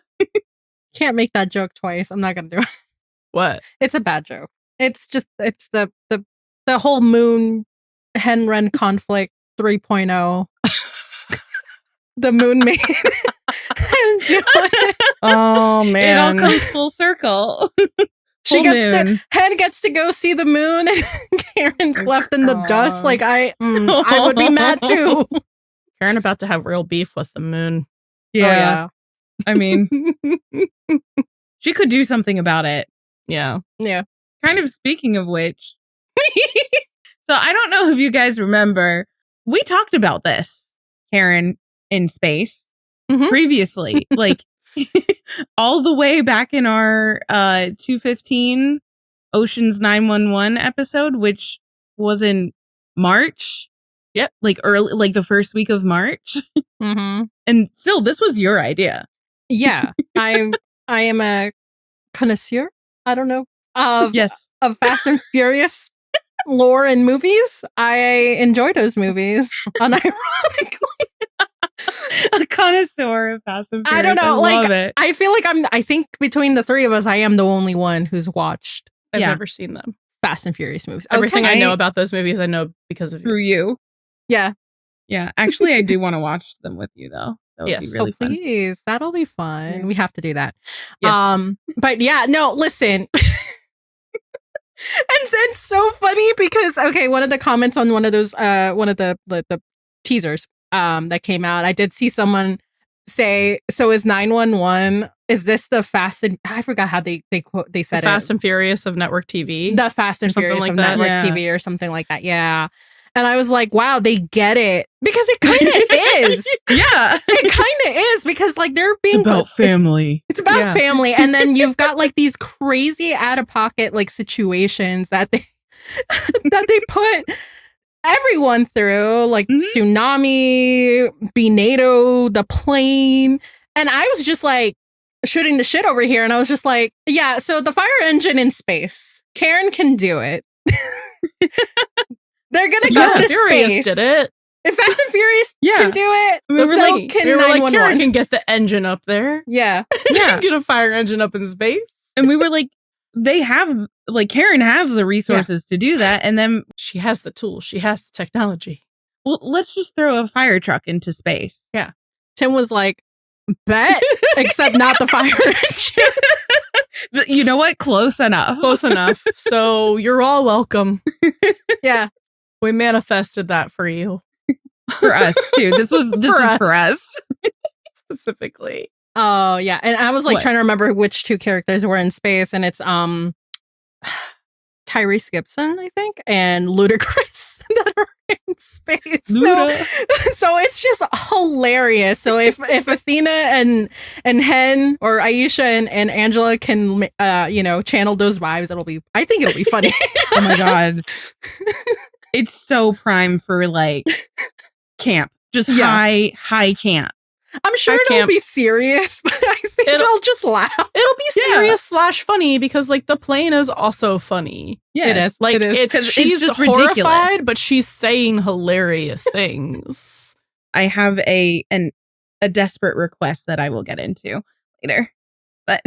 Can't make that joke twice. I'm not going to do it. What? It's a bad joke. It's the whole moon hen wren conflict 3.0. The moon maid. Oh man. It all comes full circle. Hen gets to go see the moon and Karen's left in the dust. Like I would be mad too. Karen about to have real beef with the moon. Yeah. I mean, she could do something about it. Yeah. Kind of speaking of which. So I don't know if you guys remember, we talked about this, Karen in space, previously, like all the way back in our 215 Oceans 911 episode, which was in March Yep. Like early, like the first week of March. Mm-hmm. And still, this was your idea. Yeah, I am a connoisseur. I don't know of Fast and Furious lore and movies. I enjoy those movies unironically. A connoisseur of Fast and Furious. I don't know. I love it. I feel like I think between the three of us, I am the only one who's watched I've never seen them. Fast and Furious movies. Everything I know about those movies, I know because of you. Through you. Yeah. Yeah. Actually, I do want to watch them with you, though. That would be really fun. Please. That'll be fun. Yeah. We have to do that. Yes. But yeah, no, listen. And it's so funny because, okay, one of the comments on one of those, one of the teasers that came out, I did see someone say, so is 911, is this the Fast and, I forgot how they said the Fast and Furious of network TV? The Fast and Furious like of network TV or something like that. Yeah. And I was like, wow, they get it. Because it kind of is. Yeah. It kind of is because like they're being... It's about family. It's about family. And then you've got like these crazy out of pocket like situations that they put everyone through, like tsunami, Binado, the plane. And I was just like shooting the shit over here. And I was just like, yeah, so the fire engine in space, Karen can do it. They're gonna go to space. Did it? If Fast and Furious can do it, so can 911. Karen can get the engine up there. Yeah. She can get a fire engine up in space. And we were like, they have, like, Karen has the resources to do that. And then she has the tools. She has the technology. Well, let's just throw a fire truck into space. Yeah. Tim was like, bet, except not the fire engine. You know what? Close enough. Close enough. So you're all welcome. Yeah. We manifested that for you. For us, too. This was for us. Specifically. Oh, yeah. And I was like trying to remember which two characters were in space. And it's Tyrese Gibson, I think, and Ludacris that are in space. So it's just hilarious. So if Athena and Hen or Aisha and Angela can channel those vibes, I think it'll be funny. Oh my God. It's so prime for like camp. Just high camp. I'm sure it'll be serious, but I think they'll just laugh. It'll be serious / funny because like the plane is also funny. Yeah, it is. Like she's just horrified, ridiculous, but she's saying hilarious things. I have a desperate request that I will get into later. But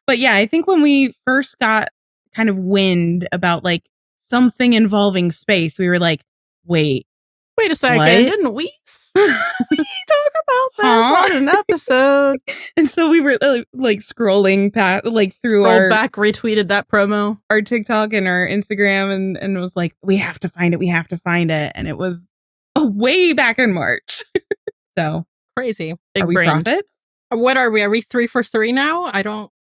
but yeah, I think when we first got kind of wind about like something involving space, we were like, wait a second, what? Didn't we talk about this on an episode? And so we were like scrolling past, like through retweeted that promo, our TikTok and our Instagram, and it was like, we have to find it. And it was way back in March. So crazy. Are we prophets? What are we? Are we 3 for 3 now? I don't.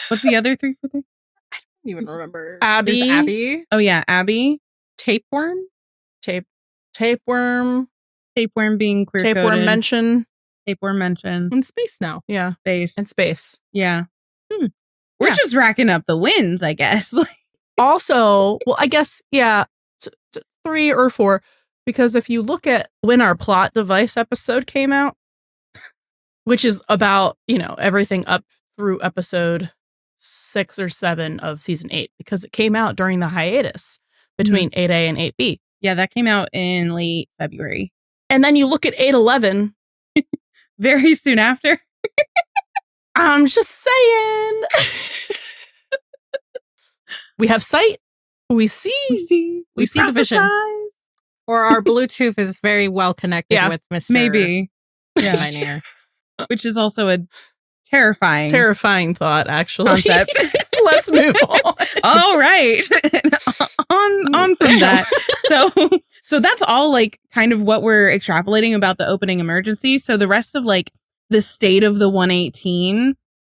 What's the other 3 for 3? I don't even remember. Abby. There's Abby. Oh yeah, Abby. Tapeworm. Tapeworm being queer coded. Tapeworm mention. In space now. Yeah. In space. Yeah. We're just racking up the wins, I guess. Also, well, I guess, 3 or 4, because if you look at when our plot device episode came out, which is about, everything up through episode 6 or 7 of season 8, because it came out during the hiatus between 8A and 8B. Yeah, that came out in late February. And then you look at 8/11. Very soon after. I'm just saying. We have sight. We see the vision. Or our Bluetooth is very well connected with Mr. Maybe. Yeah. Which is also a terrifying thought, actually. Concept. Let's move on. All right. on from that. So that's all like kind of what we're extrapolating about the opening emergency. So the rest of like the state of the 118.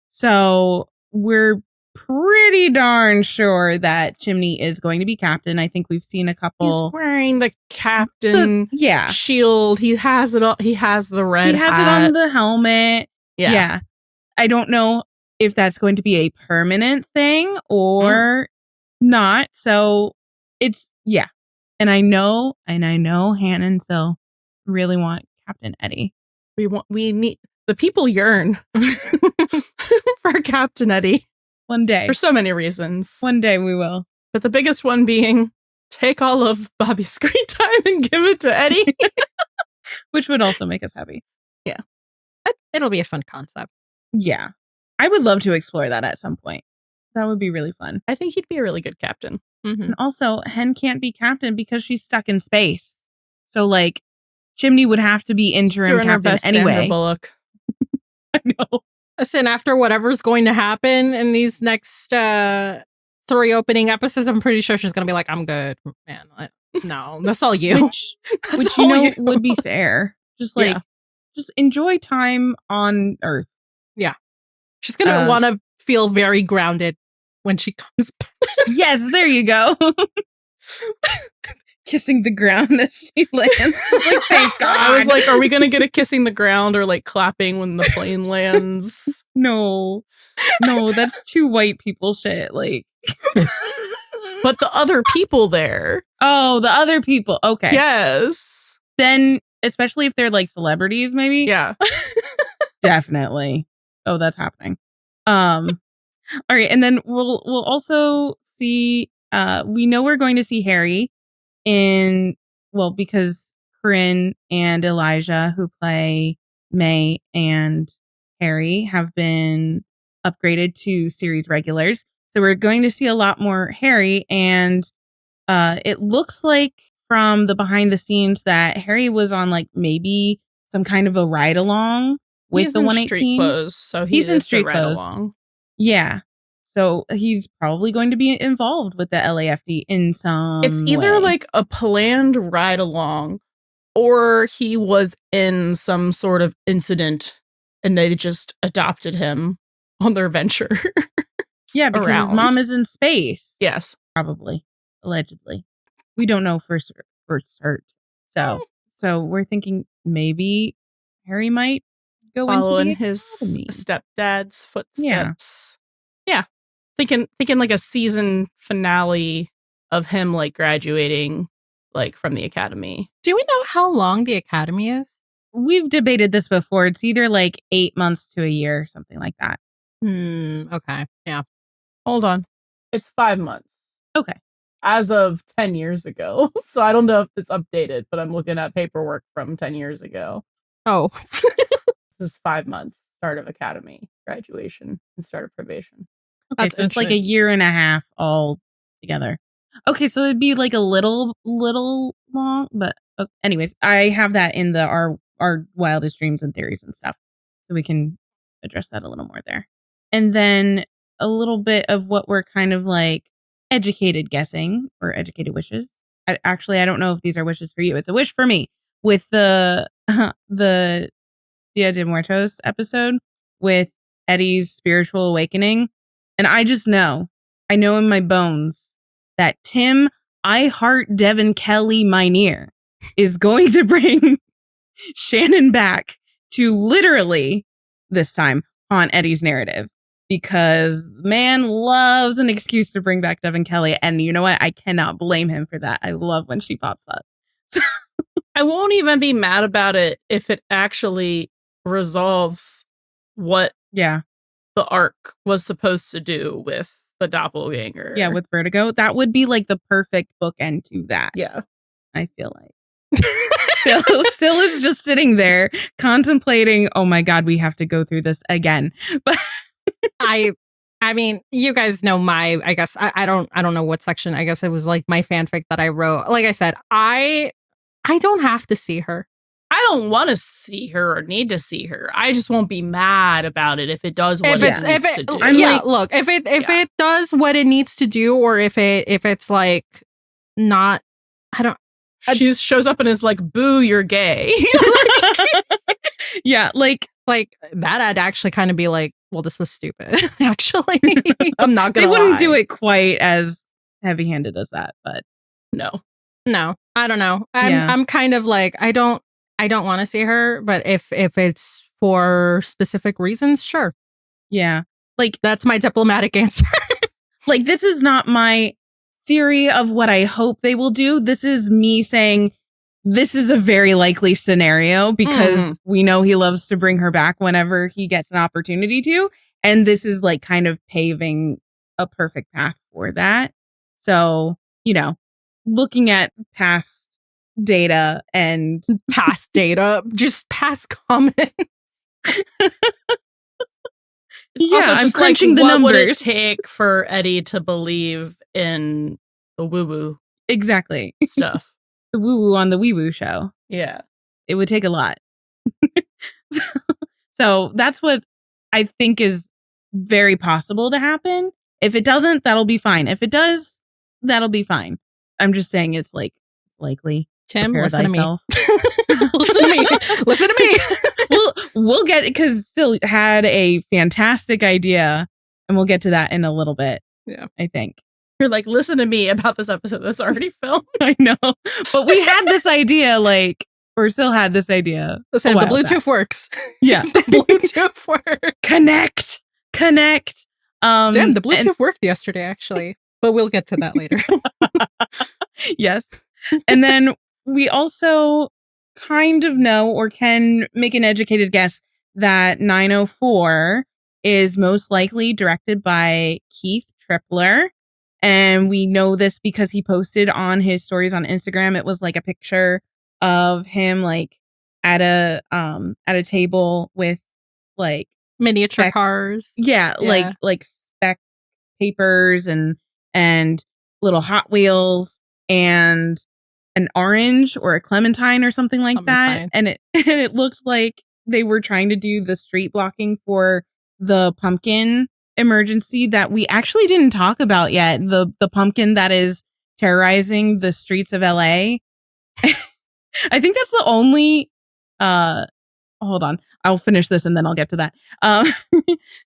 So we're pretty darn sure that Chimney is going to be captain. I think we've seen a couple. He's wearing the captain shield. He has it all. He has the red hat. He has it on the helmet. Yeah. I don't know if that's going to be a permanent thing or not. So it's, And I know Hannah and Sil really want Captain Eddie. We need the people yearn for Captain Eddie. One day. For so many reasons. One day we will. But the biggest one being take all of Bobby's screen time and give it to Eddie. Which would also make us happy. Yeah. It'll be a fun concept. Yeah. I would love to explore that at some point. That would be really fun. I think he'd be a really good captain. Mm-hmm. And also, Hen can't be captain because she's stuck in space. So, like, Chimney would have to be interim captain anyway. Sandra Bullock. I know. Listen, after whatever's going to happen in these next 3 opening episodes, I'm pretty sure she's going to be like, I'm good, man. No, that's all you. Which you know would be fair. Just like, just enjoy time on Earth. Yeah. She's going to want to feel very grounded when she comes back. Yes, there you go. Kissing the ground as she lands. Like, thank God. I was like, are we going to get a kissing the ground or like clapping when the plane lands? No, that's too white people shit. Like, but the other people there. Oh, the other people. Okay. Yes. Then, especially if they're like celebrities, maybe. Yeah. Definitely. Oh, that's happening. All right, and then we'll also see. We know we're going to see Harry because Corinne and Elijah, who play May and Harry, have been upgraded to series regulars. So we're going to see a lot more Harry, and it looks like from the behind the scenes that Harry was on like maybe some kind of a ride along with the 118. Street clothes, so he's in street clothes. Along. Yeah. So he's probably going to be involved with the LAFD in some It's either way. like a planned ride along or he was in some sort of incident and they just adopted him on their venture. Yeah, because his mom is in space. Yes. Probably. Allegedly. We don't know for certain. So we're thinking maybe Harry might go follow into in his stepdad's footsteps. Yeah. Thinking like a season finale of him like graduating like from the academy. Do we know how long the academy is? We've debated this before. It's either like 8 months to a year, something like that. Okay. Yeah. Hold on. It's 5 months. Okay. As of 10 years ago. So I don't know if it's updated, but I'm looking at paperwork from 10 years ago. Oh. This is 5 months. Start of academy, graduation, and start of probation. Okay, so it's like a year and a half all together. Okay, so it'd be like a little long, but anyways, I have that in our wildest dreams and theories and stuff, so we can address that a little more there. And then a little bit of what we're kind of like educated guessing or educated wishes. I don't know if these are wishes for you. It's a wish for me with the Dia de Muertos episode with Eddie's spiritual awakening. And I know in my bones that Tim, I heart Devin Kelly Minear is going to bring Shannon back to literally this time haunt Eddie's narrative, because man loves an excuse to bring back Devin Kelly. And you know what? I cannot blame him for that. I love when she pops up. I won't even be mad about it if it actually resolves what the arc was supposed to do with the doppelganger. Yeah, with Vertigo. That would be like the perfect bookend to that. Yeah. I feel like. Still is just sitting there contemplating, oh my God, we have to go through this again. But I mean, you guys know I guess I don't know what section. I guess it was like my fanfic that I wrote. Like I said, I don't have to see her. I don't want to see her or need to see her. I just won't be mad about it if it does what it needs to do. Look, if it does what it needs to do, or if it's like not, I don't. She shows up and is like, "Boo, you're gay." Yeah, like that. I'd actually kind of be like, well, this was stupid. Actually, I'm not gonna. They wouldn't do it quite as heavy-handed as that, but no, I don't know. I'm kind of like, I don't want to see her, but if it's for specific reasons, sure. Yeah. Like, that's my diplomatic answer. Like, this is not my theory of what I hope they will do. This is me saying this is a very likely scenario because we know he loves to bring her back whenever he gets an opportunity to. And this is like kind of paving a perfect path for that. So, you know, looking at past data and past data, just past comments. Yeah, I'm crunching the what numbers. What would it take for Eddie to believe in the woo-woo exactly stuff? The woo-woo on the wee-woo show. Yeah. It would take a lot. So that's what I think is very possible to happen. If it doesn't, that'll be fine. If it does, that'll be fine. I'm just saying it's like likely. Tim, Prepare listen thyself. to me. Listen to me. Listen to me. We'll get it because Still had a fantastic idea, and we'll get to that in a little bit. Yeah, I think. You're like, listen to me about this episode that's already filmed. I know, but we had this idea, or still had this idea. Listen, the Bluetooth works. Yeah, the Bluetooth works. Connect. Damn, the Bluetooth worked yesterday, actually, but we'll get to that later. Yes, and then we also kind of know or can make an educated guess that 904 is most likely directed by Keith Tripler. And we know this because he posted on his stories on Instagram. It was like a picture of him like at a table with like miniature cars. Yeah, like spec papers and little Hot Wheels and an orange or a clementine or something like that. And it looked like they were trying to do the street blocking for the pumpkin emergency that we actually didn't talk about yet. The pumpkin that is terrorizing the streets of LA. I think that's the only hold on. I'll finish this and then I'll get to that.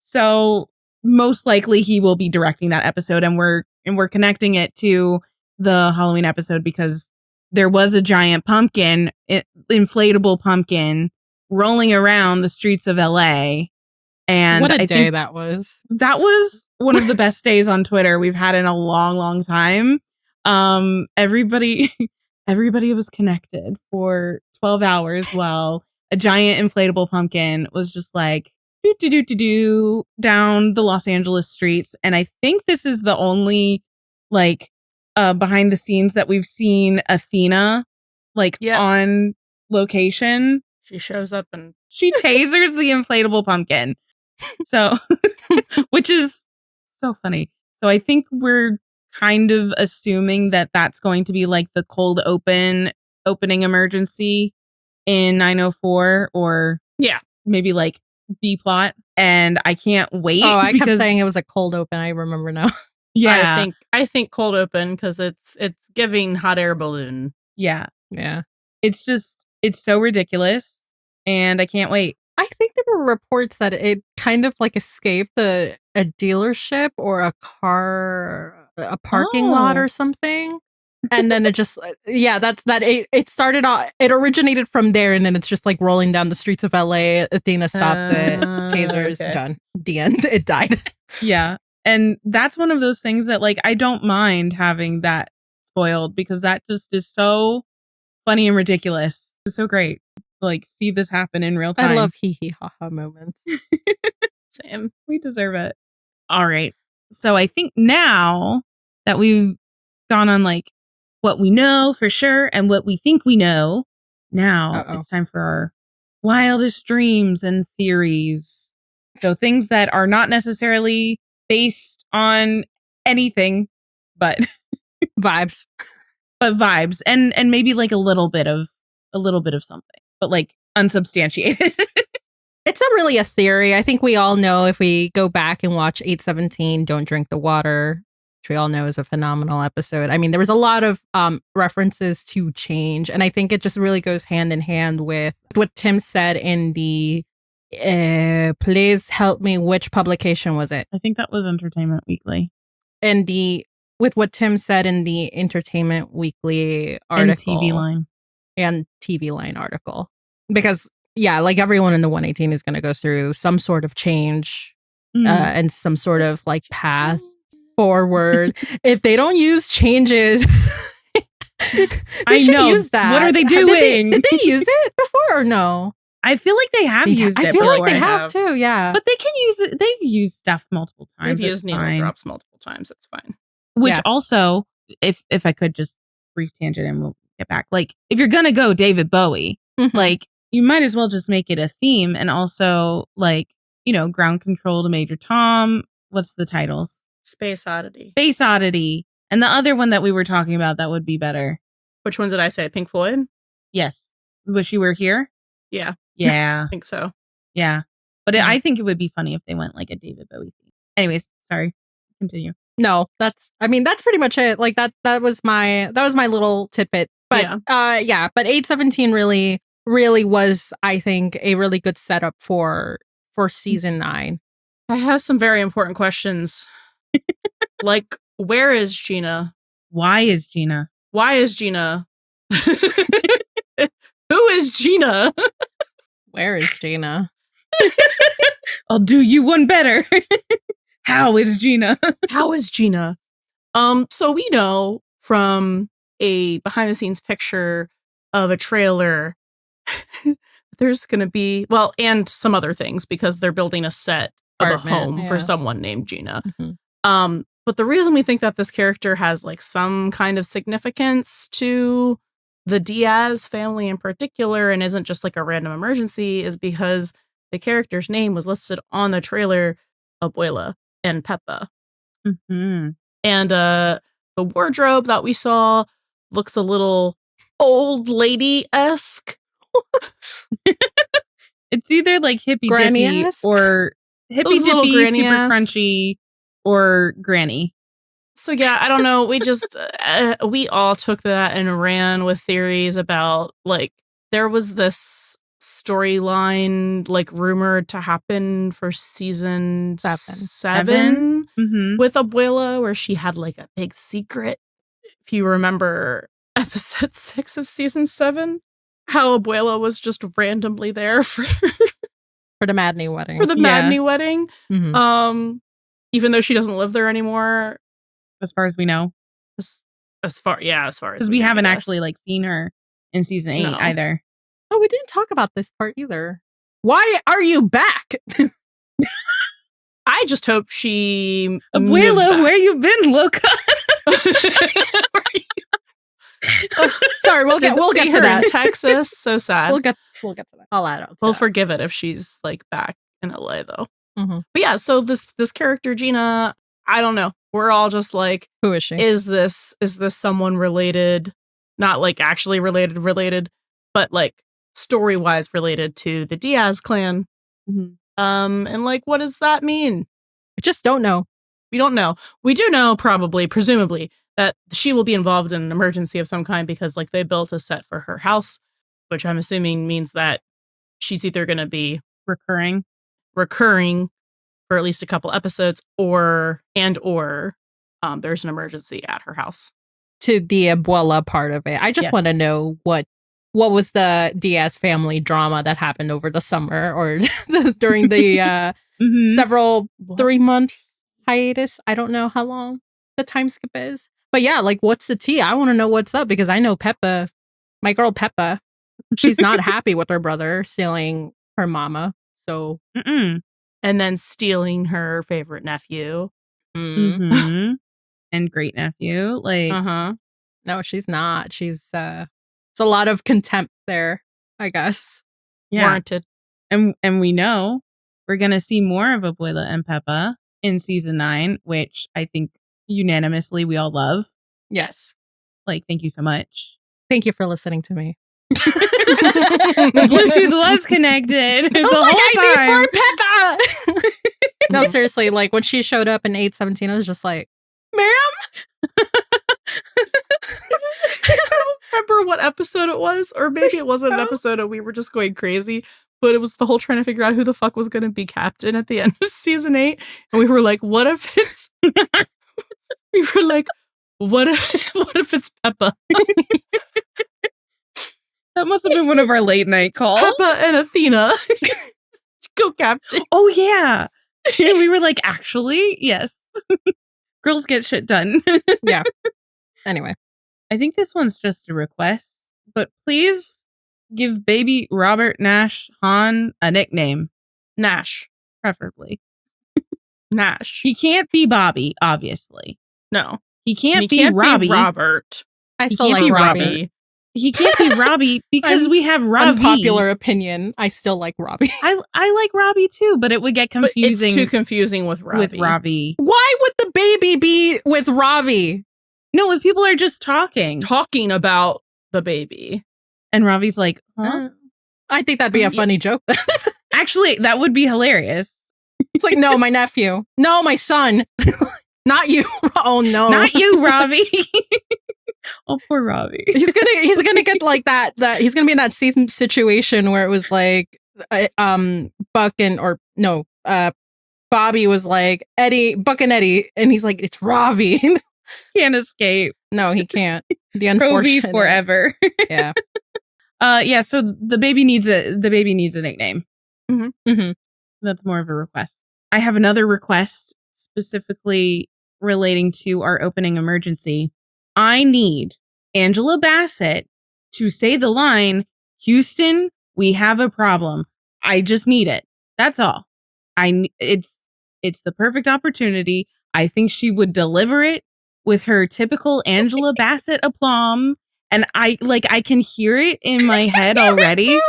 So most likely he will be directing that episode, and we're connecting it to the Halloween episode because there was a giant pumpkin, inflatable pumpkin, rolling around the streets of LA. And what a day that was. That was one of the best days on Twitter we've had in a long, long time. Everybody was connected for 12 hours while a giant inflatable pumpkin was just like do down the Los Angeles streets. And I think this is the only like behind the scenes that we've seen Athena on location. She shows up and she tasers the inflatable pumpkin. So, which is so funny. So I think we're kind of assuming that that's going to be like the cold opening emergency in 904, or maybe like B plot. And I can't wait. Oh, I kept saying it was a cold open. I remember now. Yeah, I think cold open because it's giving hot air balloon. Yeah. It's so ridiculous, and I can't wait. I think there were reports that it kind of like escaped a dealership or a parking lot or something. And then it just, it started off, it originated from there, and then it's just like rolling down the streets of LA. Athena stops it, tasers, done. The end. It died. Yeah. And that's one of those things that like, I don't mind having that spoiled because that just is so funny and ridiculous. It's so great. Like, see this happen in real time. I love hee hee ha ha moments. Same. We deserve it. All right. So I think now that we've gone on like what we know for sure and what we think we know, now it's time for our wildest dreams and theories. So things that are not necessarily based on anything, but vibes. But vibes and maybe like a little bit of something, but like unsubstantiated. It's not really a theory. I think we all know if we go back and watch 817, Don't Drink the Water, which we all know is a phenomenal episode. I mean, there was a lot of references to change, and I think it just really goes hand in hand with what Tim said in the please help me, which publication was it? I think that was Entertainment Weekly. And with what Tim said in the Entertainment Weekly article. And TV Line article. Because, yeah, like everyone in the 118 is going to go through some sort of change and some sort of like path. forward. If they don't use changes, I know. Use that. What are they doing? Did they use it before or no? I feel like they have used it. I feel before. like they have too. Yeah, but they can use it. They've used stuff multiple times. They've used needle drops multiple times. It's fine. Which also, if I could just brief tangent and we'll get back. Like, if you're gonna go David Bowie, like you might as well just make it a theme, and also like Ground Control to Major Tom. What's the titles? Space Oddity. Space Oddity, and the other one that we were talking about that would be better. Which one did I say? Pink Floyd? Yes. Wish You Were Here? Yeah. Yeah. I think so. Yeah. But I think it would be funny if they went like a David Bowie theme. Anyways, sorry. Continue. No, that's pretty much it. Like that was my little tidbit. But but 817 really was, I think, a really good setup for season 9. I have some very important questions. Like, where is Gina? Why is Gina? Why is Gina? Who is Gina? Where is Gina? I'll do you one better. How is Gina? How is Gina? So we know from a behind the scenes picture of a trailer, there's going to be, and some other things because they're building a set of a home for someone named Gina. But the reason we think that this character has like some kind of significance to the DIAZ family in particular and isn't just like a random emergency is because the character's name was listed on the trailer, Abuela and Peppa. And the wardrobe that we saw looks a little old lady-esque. It's either like hippy dippy or hippy dippy, super crunchy, or granny. So yeah, I don't know. We just we all took that and ran with theories about like there was this storyline like rumored to happen for season 7 with Abuela, where she had like a big secret. If you remember episode 6 of season 7, how Abuela was just randomly there for the Madney wedding. For the Madney wedding. Even though she doesn't live there anymore. As far as we know. As far as because we haven't actually like seen her in season 8 either. Oh, we didn't talk about this part either. Why are you back? I just hope she Abuela, where you been, loca? Sorry, we'll get to that. In Texas, so sad. We'll get to that. I'll add up. We'll forgive it if she's like back in LA though. But yeah, so this character Gina, I don't know. We're all just like, who is she? Is this someone related? Not like actually related, but like story-wise related to the DIAZ clan. And like, what does that mean? We just don't know. We don't know. We do know, presumably, that she will be involved in an emergency of some kind because like they built a set for her house, which I'm assuming means that she's either going to be recurring for at least a couple episodes or there's an emergency at her house. To the Abuela part of it. I just want to know what was the DIAZ family drama that happened over the summer or during the several 3-month hiatus. I don't know how long the time skip is. But yeah, like what's the tea? I want to know what's up because I know Peppa, my girl Peppa, she's not happy with her brother stealing her mama. So and then stealing her favorite nephew. And great nephew. Like no, she's not. She's it's a lot of contempt there, I guess. Warranted. And we know we're gonna see more of Abuela and Peppa in season 9, which I think unanimously we all love. Yes. Like, thank you so much. Thank you for listening to me. The Bluetooth was connected the whole time. I need more Peppa. No, seriously, like when she showed up in 817, I was just like, ma'am? I don't remember what episode it was, or maybe it wasn't an episode and we were just going crazy, but it was the whole trying to figure out who the fuck was going to be captain at the end of season 8. And we were like, what if it's what if it's Peppa? That must have been one of our late night calls. Peppa and Athena. Go captain. Oh yeah. And we were like, actually, yes. Girls get shit done. Yeah. Anyway. I think this one's just a request, but please give baby Robert Nash Han a nickname. Nash. Preferably. Nash. He can't be Bobby, obviously. No. He can't be Robbie. Robert. I He still can't like be Robbie. He can't be Robbie because we have Robbie. Unpopular opinion. I still like Robbie. I like Robbie too, but it would get confusing. It's too confusing with Robbie. Why would the baby be with Robbie? No, if people are just talking about the baby. And Robbie's like, huh? I think that'd be a funny joke. Actually, that would be hilarious. It's like, no, my nephew. No, my son. Not you. Oh no. Not you, Robbie. Oh, poor Robbie. He's gonna get like that he's gonna be in that same situation where it was like Buck and Bobby was like Buck and Eddie, and he's like, it's Robbie. Can't escape. No, he can't. The unfortunate forever. Yeah. Yeah, so the baby needs a nickname. Mm-hmm. Mm-hmm. That's more of a request. I have another request specifically relating to our opening emergency. I need Angela Bassett to say the line, Houston, we have a problem. I just need it. That's all. It's the perfect opportunity. I think she would deliver it with her typical Angela Bassett aplomb. And I can hear it in my head already.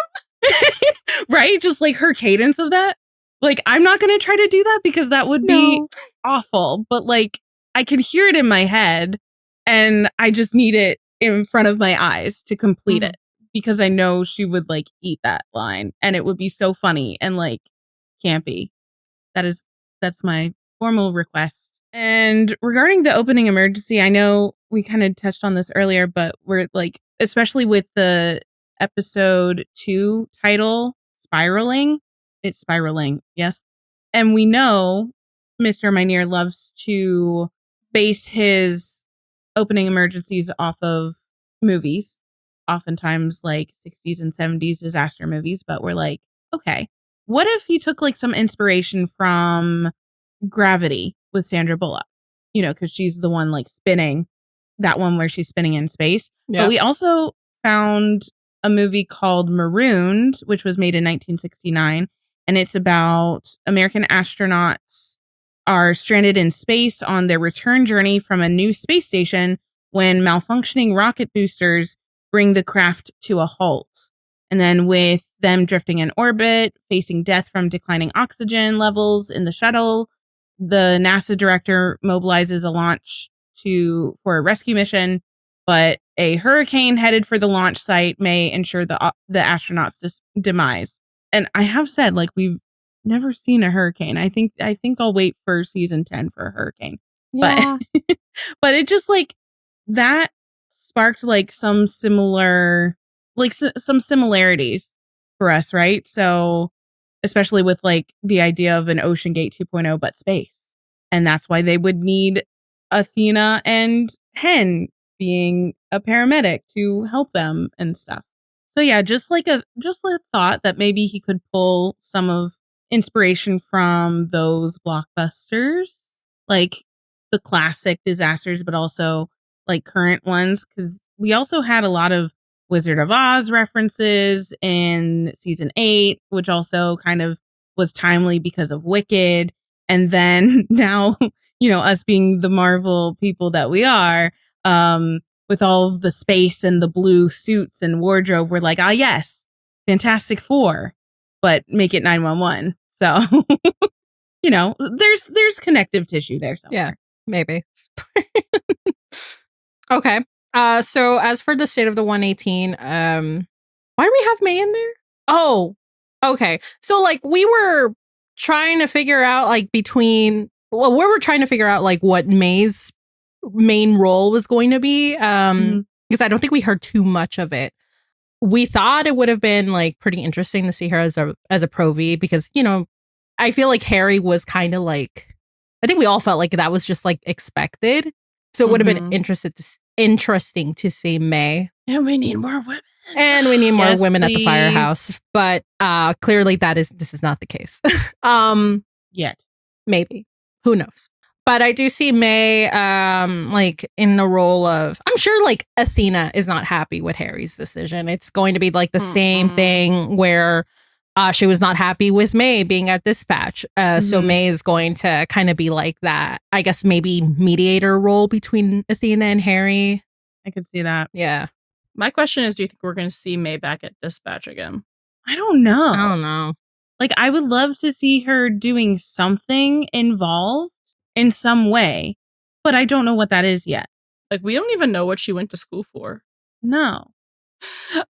Right? Just like her cadence of that. Like, I'm not going to try to do that because that would be awful. But like, I can hear it in my head and I just need it in front of my eyes to complete it because I know she would like eat that line and it would be so funny and like campy. That's my formal request. And regarding the opening emergency, I know we kind of touched on this earlier, but we're like, especially with the episode 2 title, Spiraling. It's spiraling, yes. And we know Mr. Minear loves to base his opening emergencies off of movies, oftentimes like 60s and 70s disaster movies. But we're like, okay, what if he took like some inspiration from Gravity with Sandra Bullock? You know, because she's the one like spinning, that one where she's spinning in space. Yeah. But we also found a movie called Marooned, which was made in 1969. And it's about American astronauts are stranded in space on their return journey from a new space station when malfunctioning rocket boosters bring the craft to a halt. And then with them drifting in orbit, facing death from declining oxygen levels in the shuttle, the NASA director mobilizes a launch for a rescue mission, but a hurricane headed for the launch site may ensure the astronauts' demise. And I have said, like, we've never seen a hurricane. I think I'll wait for season 10 for a hurricane. Yeah. But it just like that sparked like some similar, like some similarities for us, right? So especially with like the idea of an Ocean Gate 2.0, but space. And that's why they would need Athena and Hen being a paramedic to help them and stuff. So yeah, just a thought that maybe he could pull some of inspiration from those blockbusters, like the classic disasters, but also like current ones. Because we also had a lot of Wizard of Oz references in season 8, which also kind of was timely because of Wicked. And then now, you know, us being the Marvel people that we are, with all of the space and the blue suits and wardrobe, we're like, yes, Fantastic Four, but make it 911. So, you know, there's connective tissue there somewhere. Yeah, maybe. Okay. So as for the state of the 118, why do we have May in there? Oh, okay. So like we were trying to figure out like we were trying to figure out like what May's main role was going to be, because I don't think we heard too much of it. We thought it would have been like pretty interesting to see her as a Pro V, because, you know, I feel like Harry was kind of like, I think we all felt like that was just like expected. So it would have been interesting to see May. And we need more women. And we need more women at the firehouse. But clearly this is not the case. Yet. Maybe. Who knows? But I do see May like in the role of, I'm sure like Athena is not happy with Harry's decision. It's going to be like the same thing where she was not happy with May being at dispatch. So May is going to kind of be like that, I guess maybe mediator role between Athena and Harry. I could see that. Yeah. My question is, do you think we're going to see May back at dispatch again? I don't know. I don't know. Like, I would love to see her doing something involved in some way, but I don't know what that is yet. Like, we don't even know what she went to school for. No.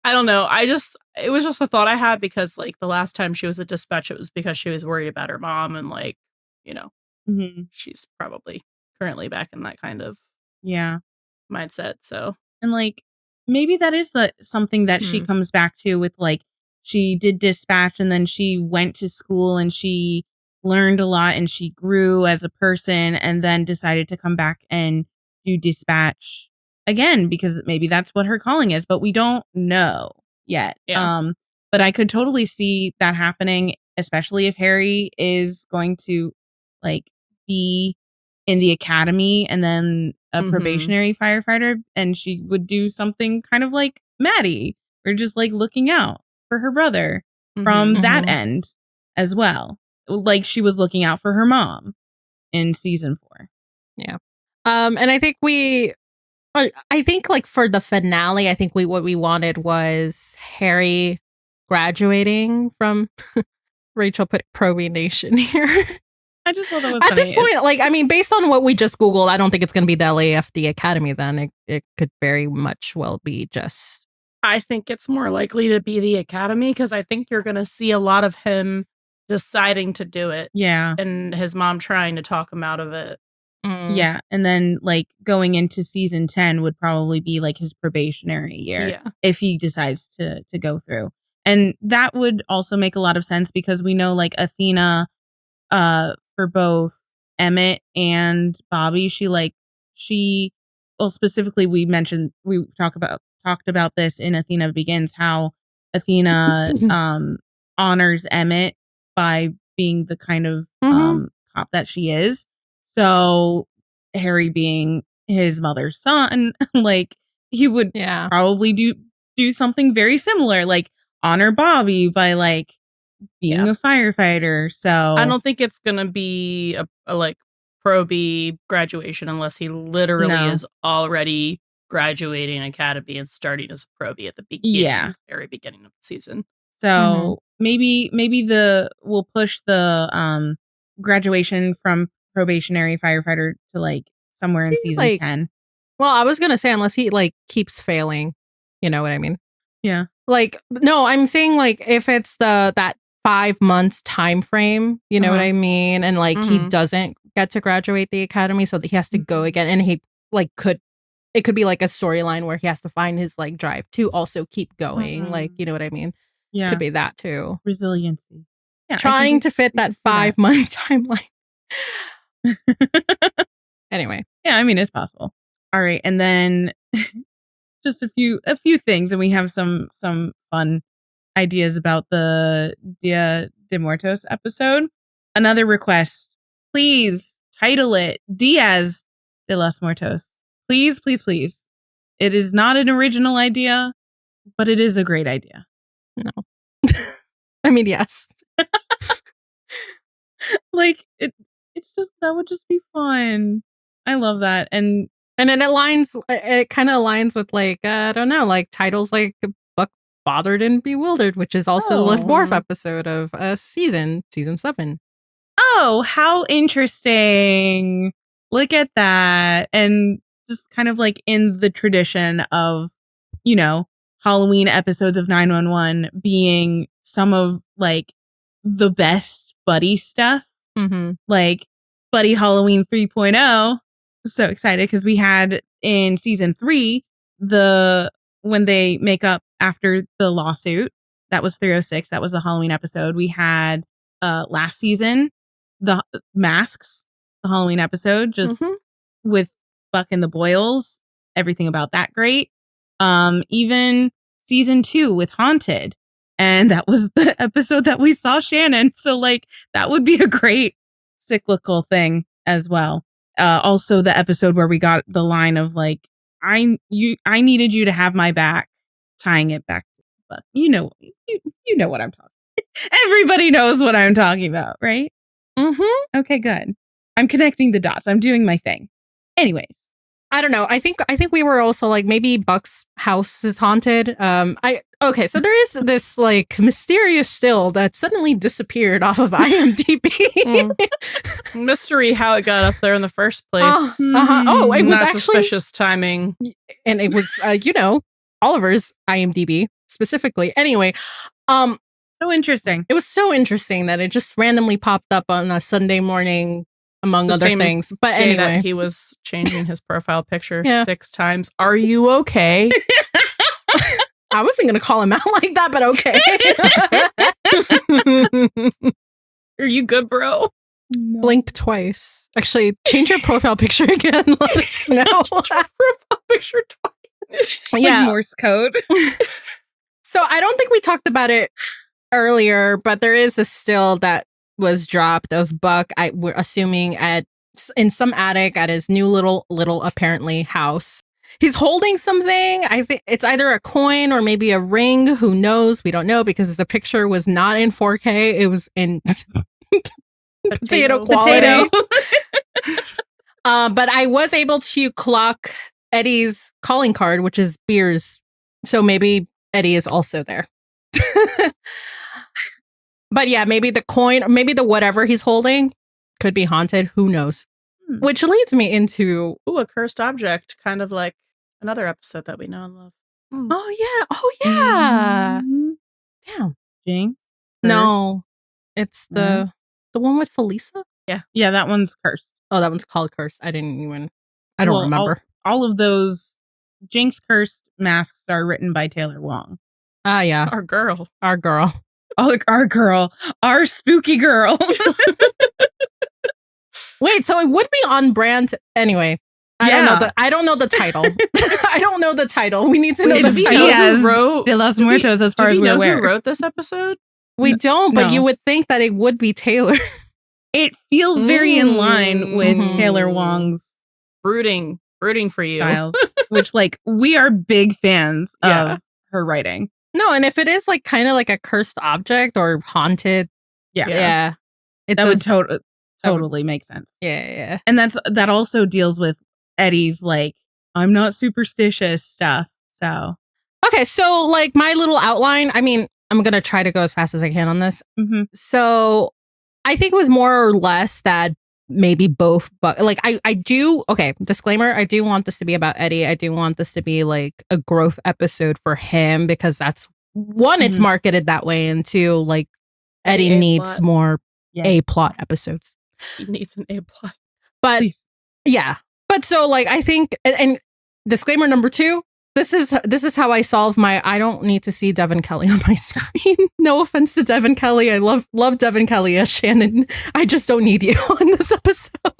I don't know. It was just a thought I had because, like, the last time she was at dispatch, it was because she was worried about her mom and, like, you know, she's probably currently back in that kind of mindset. So, and like, maybe that is something that she comes back to with, like, she did dispatch and then she went to school and she learned a lot and she grew as a person and then decided to come back and do dispatch again because maybe that's what her calling is, but we don't know yet. Yeah. But I could totally see that happening, especially if Harry is going to like be in the academy and then a probationary firefighter, and she would do something kind of like Maddie, or just like looking out for her brother from that end as well. Like she was looking out for her mom in season 4. Yeah. And I think like for the finale, I think what we wanted was Harry graduating from Rachel put probation here. I just thought that was at funny. this point, like, I mean, based on what we just Googled, I don't think it's going to be the LAFD Academy then. It could very much well be just... I think it's more likely to be the academy because I think you're going to see a lot of him deciding to do it. Yeah. And his mom trying to talk him out of it. Yeah. And then like going into season 10 would probably be like his probationary year if he decides to go through. And that would also make a lot of sense because we know like Athena for both Emmett and Bobby, well, specifically we talked about this in Athena Begins, how Athena honors Emmett by being the kind of cop that she is. So Harry being his mother's son, like he would probably do something very similar, like honor Bobby by like being a firefighter. So I don't think it's gonna be a like pro-B graduation unless he literally is already graduating academy and starting as a pro-B at the beginning, very beginning of the season. So maybe we'll push the graduation from probationary firefighter to like somewhere in season like, 10. Well, I was gonna say unless he like keeps failing, you know what I mean? Yeah. Like, no, I'm saying like if it's that 5 months time frame, you know what I mean? And like he doesn't get to graduate the academy, so that he has to go again, and he like it could be like a storyline where he has to find his like drive to also keep going, like, you know what I mean? Yeah, could be that too. Resiliency. Yeah, trying to fit that 5-month timeline. Anyway, yeah, I mean it's possible. All right, and then just a few things, and we have some fun ideas about the Dia de Muertos episode. Another request: please title it DIAZ de los Muertos. Please, please, please. It is not an original idea, but it is a great idea. No. I mean, yes. Like it's just, that would just be fun. I love that. And then it kind of aligns with like, I don't know, like titles like Buck Bothered and Bewildered, which is also the 4th episode of season 7. Oh, how interesting. Look at that. And just kind of like in the tradition of, you know, Halloween episodes of 911 being some of like the best buddy stuff. Like Buddy Halloween 3.0. So excited because we had in season 3 when they make up after the lawsuit. That was 306. That was the Halloween episode. We had last season the masks, the Halloween episode, just with Buck and the Boyles. Everything about that great. Even season 2 with Haunted. And that was the episode that we saw Shannon. So like that would be a great cyclical thing as well. Also the episode where we got the line of like, I needed you to have my back, tying it back to the book. You know what I'm talking about. Everybody knows what I'm talking about, right? Mm-hmm. Okay, good. I'm connecting the dots. I'm doing my thing. Anyways. I don't know. I think we were also like maybe Buck's house is haunted. So there is this like mysterious still that suddenly disappeared off of IMDb. Mystery how it got up there in the first place. Oh, it was not actually suspicious timing, and it was Oliver's IMDb specifically. Anyway, so interesting. It was so interesting that it just randomly popped up on a Sunday morning. Among other things. But anyway. That he was changing his profile picture 6 times. Are you okay? I wasn't going to call him out like that, but okay. Are you good, bro? No. Blink twice. Actually, change your profile picture again. Let us know. Profile picture twice. Yeah. Like Morse code. So I don't think we talked about it earlier, but there is a still that was dropped of Buck, we're assuming in some attic at his new little apparently house. He's holding something. I think it's either a coin or maybe a ring. Who knows? We don't know because the picture was not in 4K. It was in potato quality. But I was able to clock Eddie's calling card, which is beers. So maybe Eddie is also there. But yeah, maybe the coin, or maybe the whatever he's holding could be haunted. Who knows? Which leads me into a cursed object, kind of like another episode that we know and love. Oh yeah. Damn. Jinx? No, it's the one with Felisa. Yeah, that one's cursed. Oh, that one's called cursed. I don't remember. All of those Jinx cursed masks are written by Taylor Wong. Ah, yeah, our girl. Oh, our girl, our spooky girl. Wait, so it would be on brand anyway. I don't know the title. I don't know the title. We need to know the title. DIAZ de los Muertos, as far as we're aware. Who wrote this episode? We don't, but you would think that it would be Taylor. It feels very in line with Taylor Wong's brooding for you styles, which like we are big fans of her writing. No, and if it is like kind of like a cursed object or haunted, that would totally make sense. Yeah. And that also deals with Eddie's like, I'm not superstitious stuff. So okay, so like my little outline, I mean, I'm gonna try to go as fast as I can on this. So I think it was more or less that maybe both, but like I do, okay, disclaimer, I do want this to be about Eddie. I do want this to be like a growth episode for him because that's one, it's marketed that way, and two, like Eddie needs plot. More A plot episodes. He needs an A plot. But yeah. But so like I think, and disclaimer number 2, this is how I solve my I don't need to see Devin Kelly on my screen. No offense to Devin Kelly. I love Devin Kelly as Shannon. I just don't need you on this episode.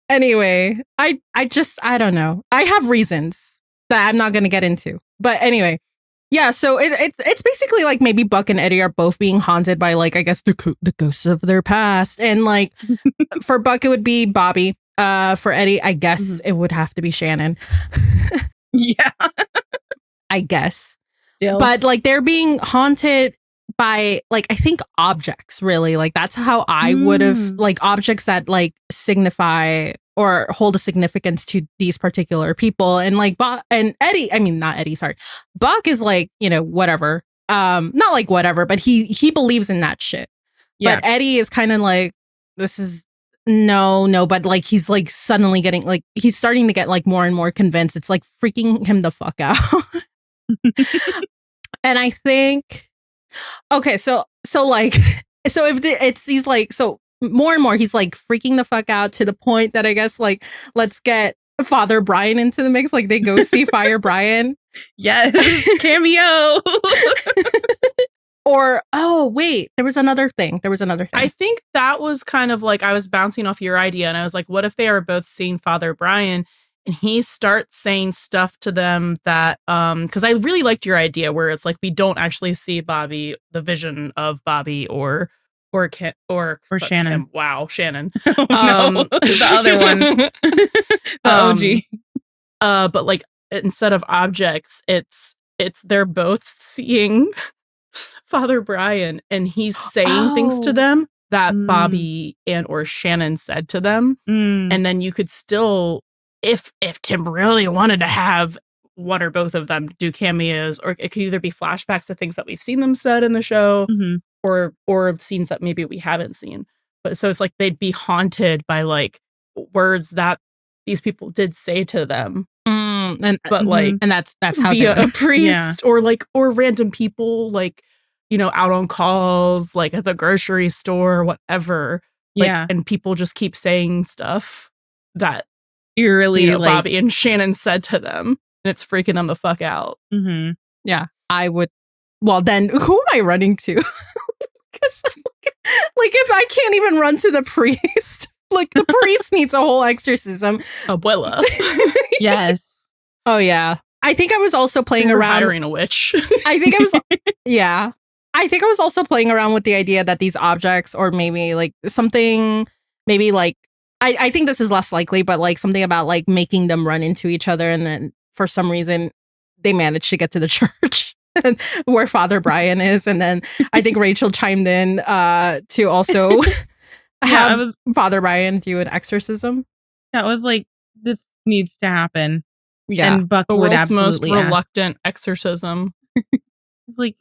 Anyway, I don't know. I have reasons that I'm not going to get into. But anyway, yeah, so it's basically like maybe Buck and Eddie are both being haunted by like I guess the ghosts of their past, and like for Buck it would be Bobby. For Eddie, I guess it would have to be Shannon. Yeah. I guess. Still. But like they're being haunted by like I think objects, really. Like that's how I would have like objects that like signify or hold a significance to these particular people. And like and Eddie, I mean not Eddie, sorry. Buck is like, whatever. Not like whatever, but he believes in that shit. Yeah. But Eddie is kind of like, this is no, but like he's like suddenly getting like he's starting to get like more and more convinced. It's like freaking him the fuck out. And I think okay, so like so if he's like so more and more he's like freaking the fuck out to the point that I guess like let's get Father Brian into the mix, like they go see Fire Brian. Yes, cameo. Or, oh, wait, there was another thing. I think that was kind of like I was bouncing off your idea and I was like, what if they are both seeing Father Brian and he starts saying stuff to them that, because I really liked your idea where it's like we don't actually see Bobby, the vision of Bobby or or Shannon. Kim. Wow, Shannon. Oh, no. The other one. The OG. But like instead of objects, it's they're both seeing Father Brian, and he's saying things to them that Bobby and or Shannon said to them. And then you could still, if Tim really wanted to have one or both of them do cameos, or it could either be flashbacks to things that we've seen them said in the show, or scenes that maybe we haven't seen. But so it's like they'd be haunted by like words that these people did say to them. And that's how via a priest or random people, like, you know, out on calls, like at the grocery store or whatever. Like, and people just keep saying stuff that eerily, you know, like, Bobby and Shannon said to them, and it's freaking them the fuck out. Yeah, I would. Well, then who am I running to? Because like if I can't even run to the priest, like the priest needs a whole exorcism. Abuela. Yes. Oh yeah. I think I was also playing around hiring a witch. I think I was also playing around with the idea that these objects, or maybe like something, maybe like I think this is less likely, but like something about like making them run into each other, and then for some reason they managed to get to the church where Father Brian is, and then I think Rachel chimed in to also have Father Brian do an exorcism. That was like, this needs to happen. Yeah, and Buck the would world's absolutely most reluctant exorcism. It's like,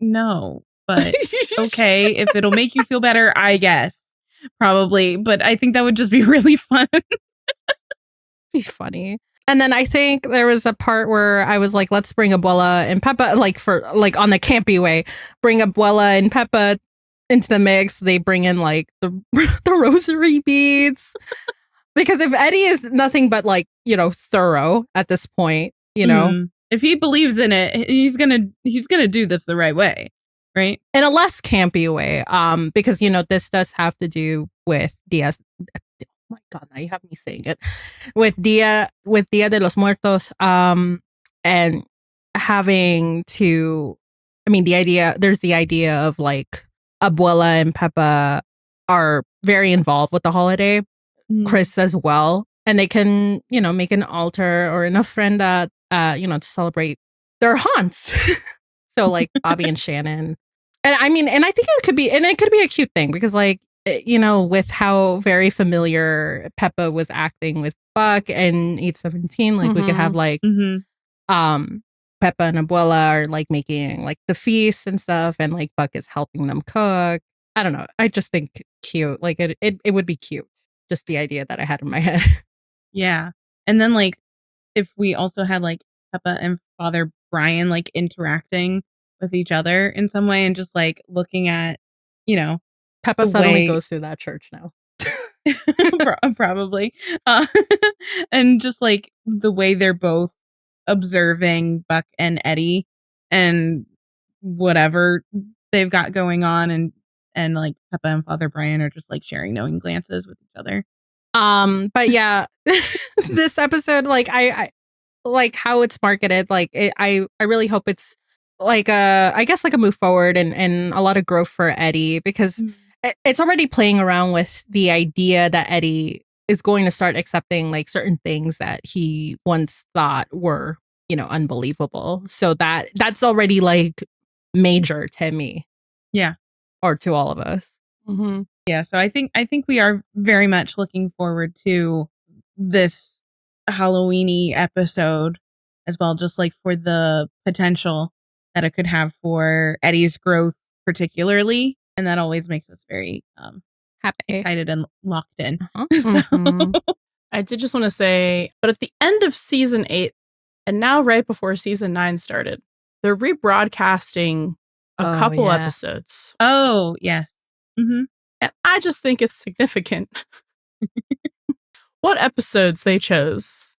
no, but okay, if it'll make you feel better, I guess. Probably, but I think that would just be really fun. He's funny. And then I think there was a part where I was like, let's bring Abuela and Peppa, like for like on the campy way, bring Abuela and Peppa into the mix. They bring in like the rosary beads. Because if Eddie is nothing but like, you know, thorough at this point, you know, if he believes in it, he's gonna do this the right way, right? In a less campy way, because you know this does have to do with DIAZ. Oh my God, now you have me saying it with Dia de los Muertos, and having to. I mean, there's the idea of like Abuela and Peppa are very involved with the holiday. Chris as well, and they can, you know, make an altar or an ofrenda, you know, to celebrate their haunts. So like Bobby and Shannon, and I mean, and I think it could be a cute thing because like, you know, with how very familiar Peppa was acting with Buck and 817, like we could have like Peppa and Abuela are like making like the feast and stuff, and like Buck is helping them cook. I don't know, I just think cute, like it would be cute. Just the idea that I had in my head. Yeah. And then like if we also had like Peppa and Father Brian like interacting with each other in some way, and just like looking at, you know, Peppa suddenly goes through that church now. Probably. And just like the way they're both observing Buck and Eddie and whatever they've got going on, and like Peppa and Father Brian are just like sharing knowing glances with each other. But yeah, this episode, like I like how it's marketed. Like I really hope it's like I guess like a move forward and a lot of growth for Eddie, because it's already playing around with the idea that Eddie is going to start accepting like certain things that he once thought were, you know, unbelievable. So that's already like major to me. Yeah. Or to all of us. Yeah, so I think we are very much looking forward to this Halloween-y episode as well, just like for the potential that it could have for Eddie's growth particularly, and that always makes us very happy, excited, and locked in. I did just want to say, but at the end of season 8, and now right before season 9 started, they're rebroadcasting a couple episodes. Oh, yes. And I just think it's significant what episodes they chose.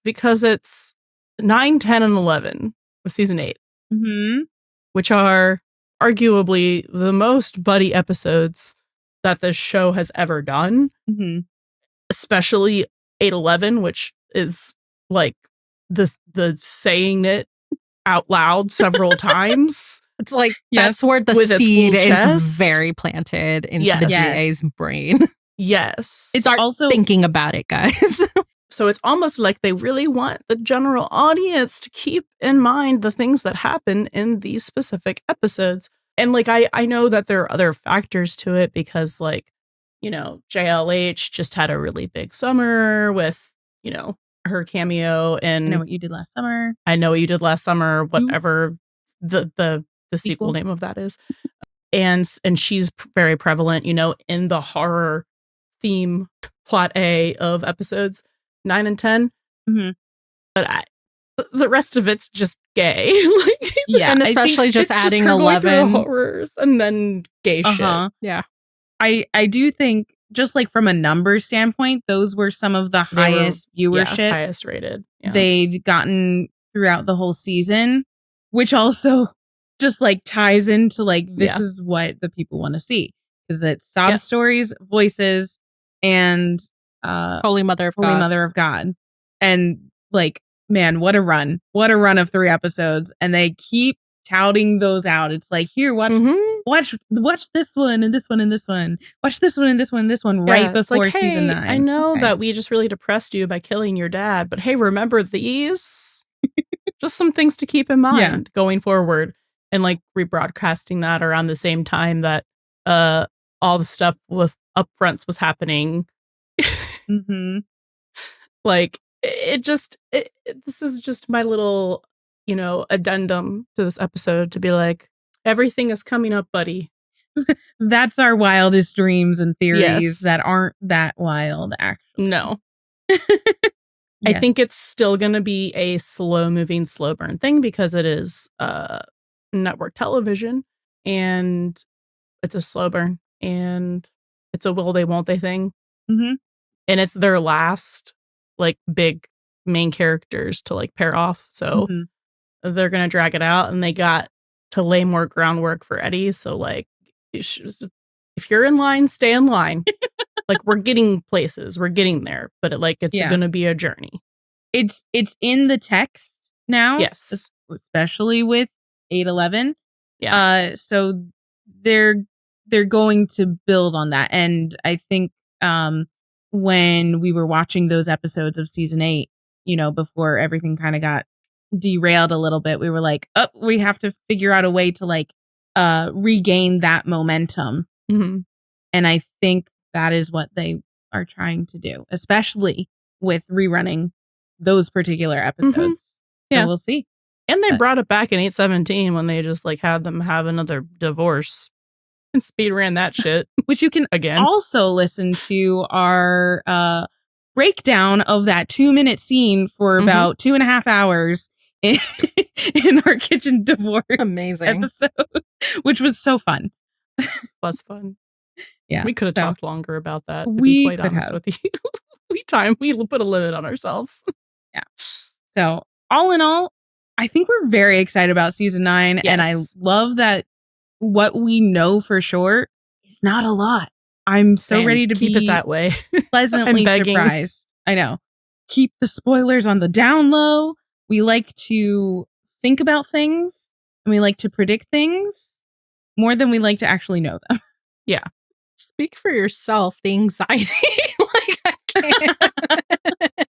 Because it's 9, 10, and 11 of season 8, which are arguably the most Buddie episodes that this show has ever done. Especially 8-11, which is like the saying it out loud several times. It's like, Yes. that's where the With its seed full is chest. very planted into Yes. the Yes. GA's brain. Yes. It's Start also thinking about it, guys. So it's almost like they really want the general audience to keep in mind the things that happen in these specific episodes. And like, I know that there are other factors to it because like, you know, JLH just had a really big summer with, you know, her cameo in I Know What You Did Last Summer. I Know What You Did Last Summer, whatever the sequel name of that is. And she's very prevalent, you know, in the horror theme plot A of episodes 9 and 10. Mm-hmm. But the rest of it's just gay. Like, Yeah, and I think especially just it's adding her going through the 11. horrors and then gay shit. Yeah. I do think just like from a numbers standpoint, those were some of the They were- highest viewership highest rated. Yeah. they'd gotten throughout the whole season, which also just like ties into like this Yeah. is what the people want to see, because it's sob Yeah. stories, voices, and Holy Mother of Holy God. Mother of God. And like, man, what a run of 3 episodes, and they keep touting those out. It's like, here, watch this one and this one and this one, watch this one and this one and this one, right it's before like, season hey, 9. I know Okay. that we just really depressed you by killing your dad, but hey, remember these? Just some things to keep in mind going forward. And like rebroadcasting that around the same time that all the stuff with upfronts was happening. Mm-hmm. Like this is just my little, you know, addendum to this episode to be like, everything is coming up, buddy. That's our wildest dreams and theories Yes. that aren't that wild, actually. No. I Yes. think it's still going to be a slow moving, slow burn thing because it is network television and it's a slow burn and it's a will they, won't they thing. Mhm. And it's their last like big main characters to like pair off. So Mhm. they're going to drag it out and they got to lay more groundwork for Eddie. So like, if you're in line, stay in line. Like we're getting places, we're getting there, but it's Yeah. going to be a journey. It's in the text now. Yes. Especially with 8-11. Yeah. So they're going to build on that. And I think when we were watching those episodes of season 8, you know, before everything kind of got derailed a little bit, we were like, oh, we have to figure out a way to like regain that momentum. Mm-hmm. And I think that is what they are trying to do, especially with rerunning those particular episodes. Yeah. So we'll see. And they But- brought it back in 817 when they just like had them have another divorce and speed ran that shit Which you can again. also listen to our breakdown of that 2-minute scene for Mhm. about 2.5 hours in our kitchen divorce Amazing. episode, which was so fun. Was fun. Yeah. We could have so- talked longer about that, to We be quite could honest have. with you. We put a limit on ourselves. So all in all, I think we're very excited about season 9. And I Yes. love that what we know for sure is not a lot. I'm so Same. ready to keep be it that way. pleasantly I'm begging. surprised. I know. Keep the spoilers on the down low. We like to think about things and we like to predict things more than we like to actually know them. Speak for yourself. The anxiety. Like, I can't.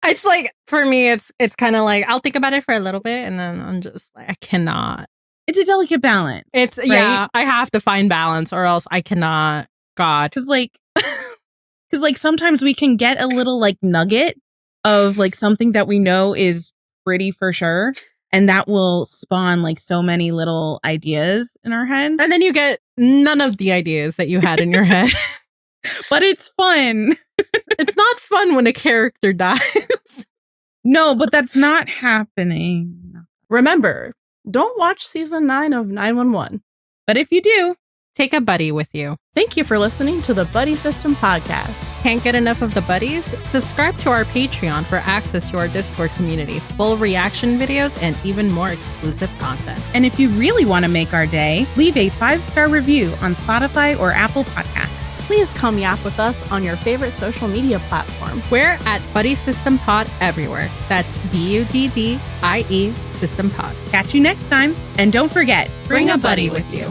It's like, for me, it's kind of like, I'll think about it for a little bit and then I'm just like, I cannot. It's a delicate balance. It's, yeah, I have to find balance or else I cannot. God. Because like sometimes we can get a little like nugget of like something that we know is pretty for sure. And that will spawn like so many little ideas in our heads. And then you get none of the ideas that you had in your head. But it's fun. It's not fun when a character dies. No, but that's not happening. Remember, don't watch season 9 of 911. But if you do, Take a buddy with you. Thank you for listening to the Buddy System Podcast. Can't get enough of the buddies? Subscribe to our Patreon for access to our Discord community, full reaction videos, and even more exclusive content. and if you really want to make our day, leave a 5-star review on Spotify or Apple Podcasts. please come yap with us on your favorite social media platform. We're at Buddie System Pod everywhere. That's BUDDIE System Pod. Catch you next time. And don't forget, Bring a buddy with you.